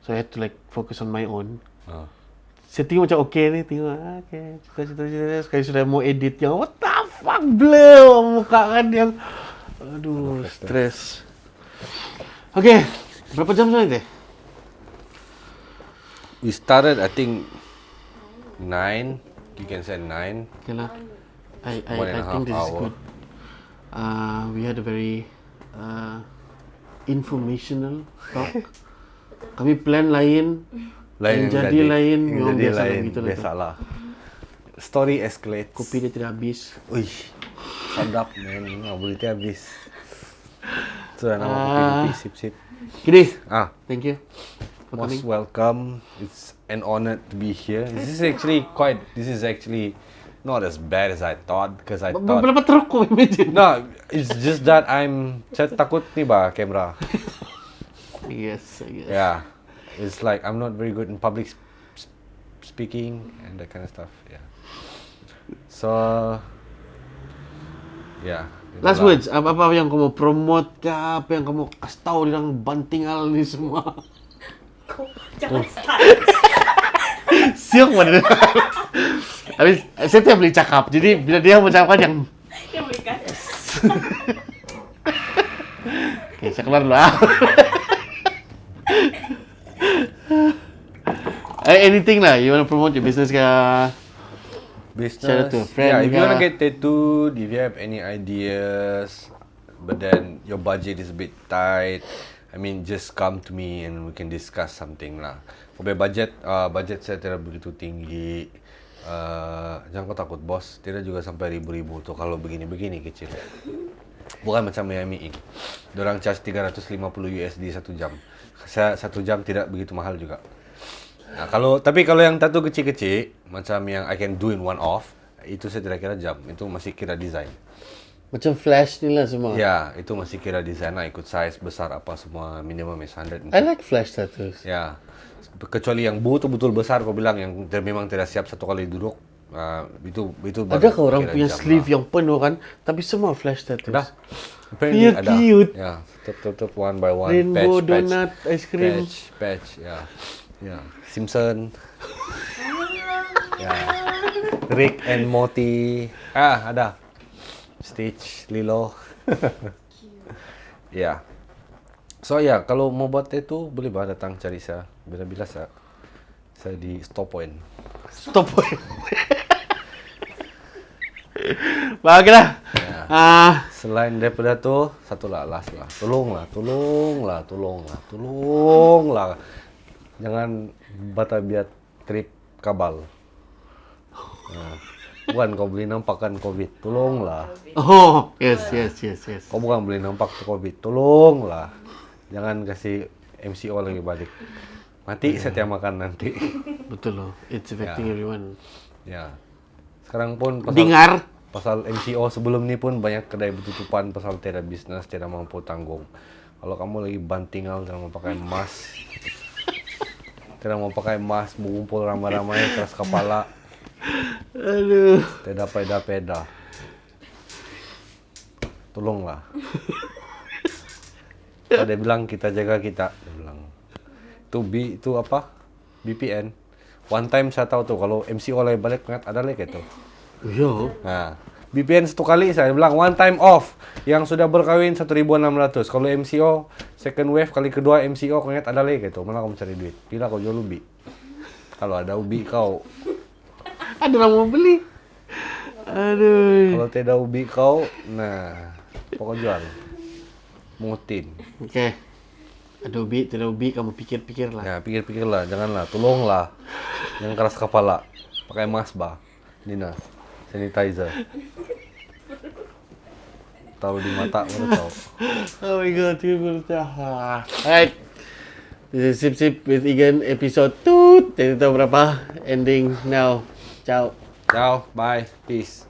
So I had to like focus on my own. Saya tengok macam okay ni, okay, cerita. Sekali sudah mau edit yang what the fuck, blur muka kan yang aduh, stress. Okay, berapa jam sudah ni? We started I think 9. You can say 9. Okay lah. I think this hour. is good. We had a very informational talk. Kami plan lain yang jadi lain. Memang biasalah. Story escalate. Kopi dia tidak habis. Uish, sedap man. Boleh tidak habis. Sudah nama kopi, sip. Kiddy, thank you for Most coming. welcome. It's an honor to be here. This is actually not as bad as I thought because I thought. Berapa teruk kau imagine? No, it's just that saya takut ni kamera. Yes, I guess. Yeah, it's like I'm not very good in public speaking and that kind of stuff. Yeah. So, yeah. Last words, apa yang kamu promote kah? Apa yang kamu kasih tahu tentang bantingal ni semua? Jangan start. Siap mana? Habis saya tak boleh cakap. Jadi bila dia mengucapkan yang Yang boleh kata. Okay, saya keluar dulu lah. Anything lah, you want to promote your business ke? Business. Shout out to a friend Yeah, if you ke? want to get tattooed, if you have any ideas, but then your budget is a bit tight, I mean, just come to me and we can discuss something lah. Tapi budget saya tidak begitu tinggi. Jangan kau takut bos, tidak juga sampai ribu-ribu tuh kalau begini-begini kecil. Bukan macam Miami Ink. Dorang charge 350 USD 1 jam. Saya 1 jam tidak begitu mahal juga. Nah, tapi kalau yang tattoo kecil-kecil macam yang I can do in one off, itu saya tidak kira jam, itu masih kira design. Macam flash ni lah semua. Ya, itu masih kira design lah, ikut size besar apa semua, minimum is 100. I like flash tattoos. Ya, kecuali yang betul-betul besar kau bilang yang memang tidak siap satu kali duduk, itu baru Ada ke orang kira punya jam sleeve lah. yang penuh kan, tapi semua flash tattoos? Ada. Apparently Dia ada. cute. Ya, tutup one by one. Rainbow donut, ice cream. Patch, ya. Ya, Simpson. Ya. Rick and Morty. Ada. Stitch, Lilo. Ya. So ya, kalau mau buat tattoo boleh datang cari saya. Bila-bila saya di Stop Point. Stop. Baiklah. Selain daripada tu, satu lah last lah. Tolonglah. Jangan biar trip kabal. Bukan kau beli nampakan COVID. Tolonglah. Oh, yes. Kau bukan beli nampak COVID. Tolonglah. Jangan kasih MCO lagi balik. Mati saya tiap makan nanti. Betul loh. It's affecting everyone. Ya. Sekarang pun pasal MCO sebelum ni pun banyak kedai bertutupan pasal tidak bisnes, tidak mampu tanggung. Kalau kamu lagi bantingal, tidak mau pakai mask, tidak mau pakai mask, mengumpul ramai-ramai, keras kepala, Aduh. tidak peda-peda. Tolonglah. Dia bilang kita jaga kita. Dia bilang. Itu apa? BPN. One time saya tahu tuh kalau MCO lagi balik ada lagi itu. Yo. Nah, BPN satu kali saya bilang one time off yang sudah berkawin 1.600. Kalau MCO second wave kali kedua MCO kau ingat ada lagi gitu. Mana kamu cari duit? Bila kau jual ubi? Kalau ada ubi kau. Ada orang mau beli. Aduh. Kalau tidak ubi kau, nah pokok jual. Mutin. Okay. Ada ubi, tidak ubi, kamu pikir-pikir lah. Ya pikir-pikirlah, janganlah, tolonglah. Jangan keras kepala. Pakai mask bah. Nina. Sanitizer. Taruh di mata, mana tahu. Oh my god, alright. This is Sip Sip with Egan episode 2. Tidak tahu berapa. Ending now. Ciao. Ciao, bye, peace.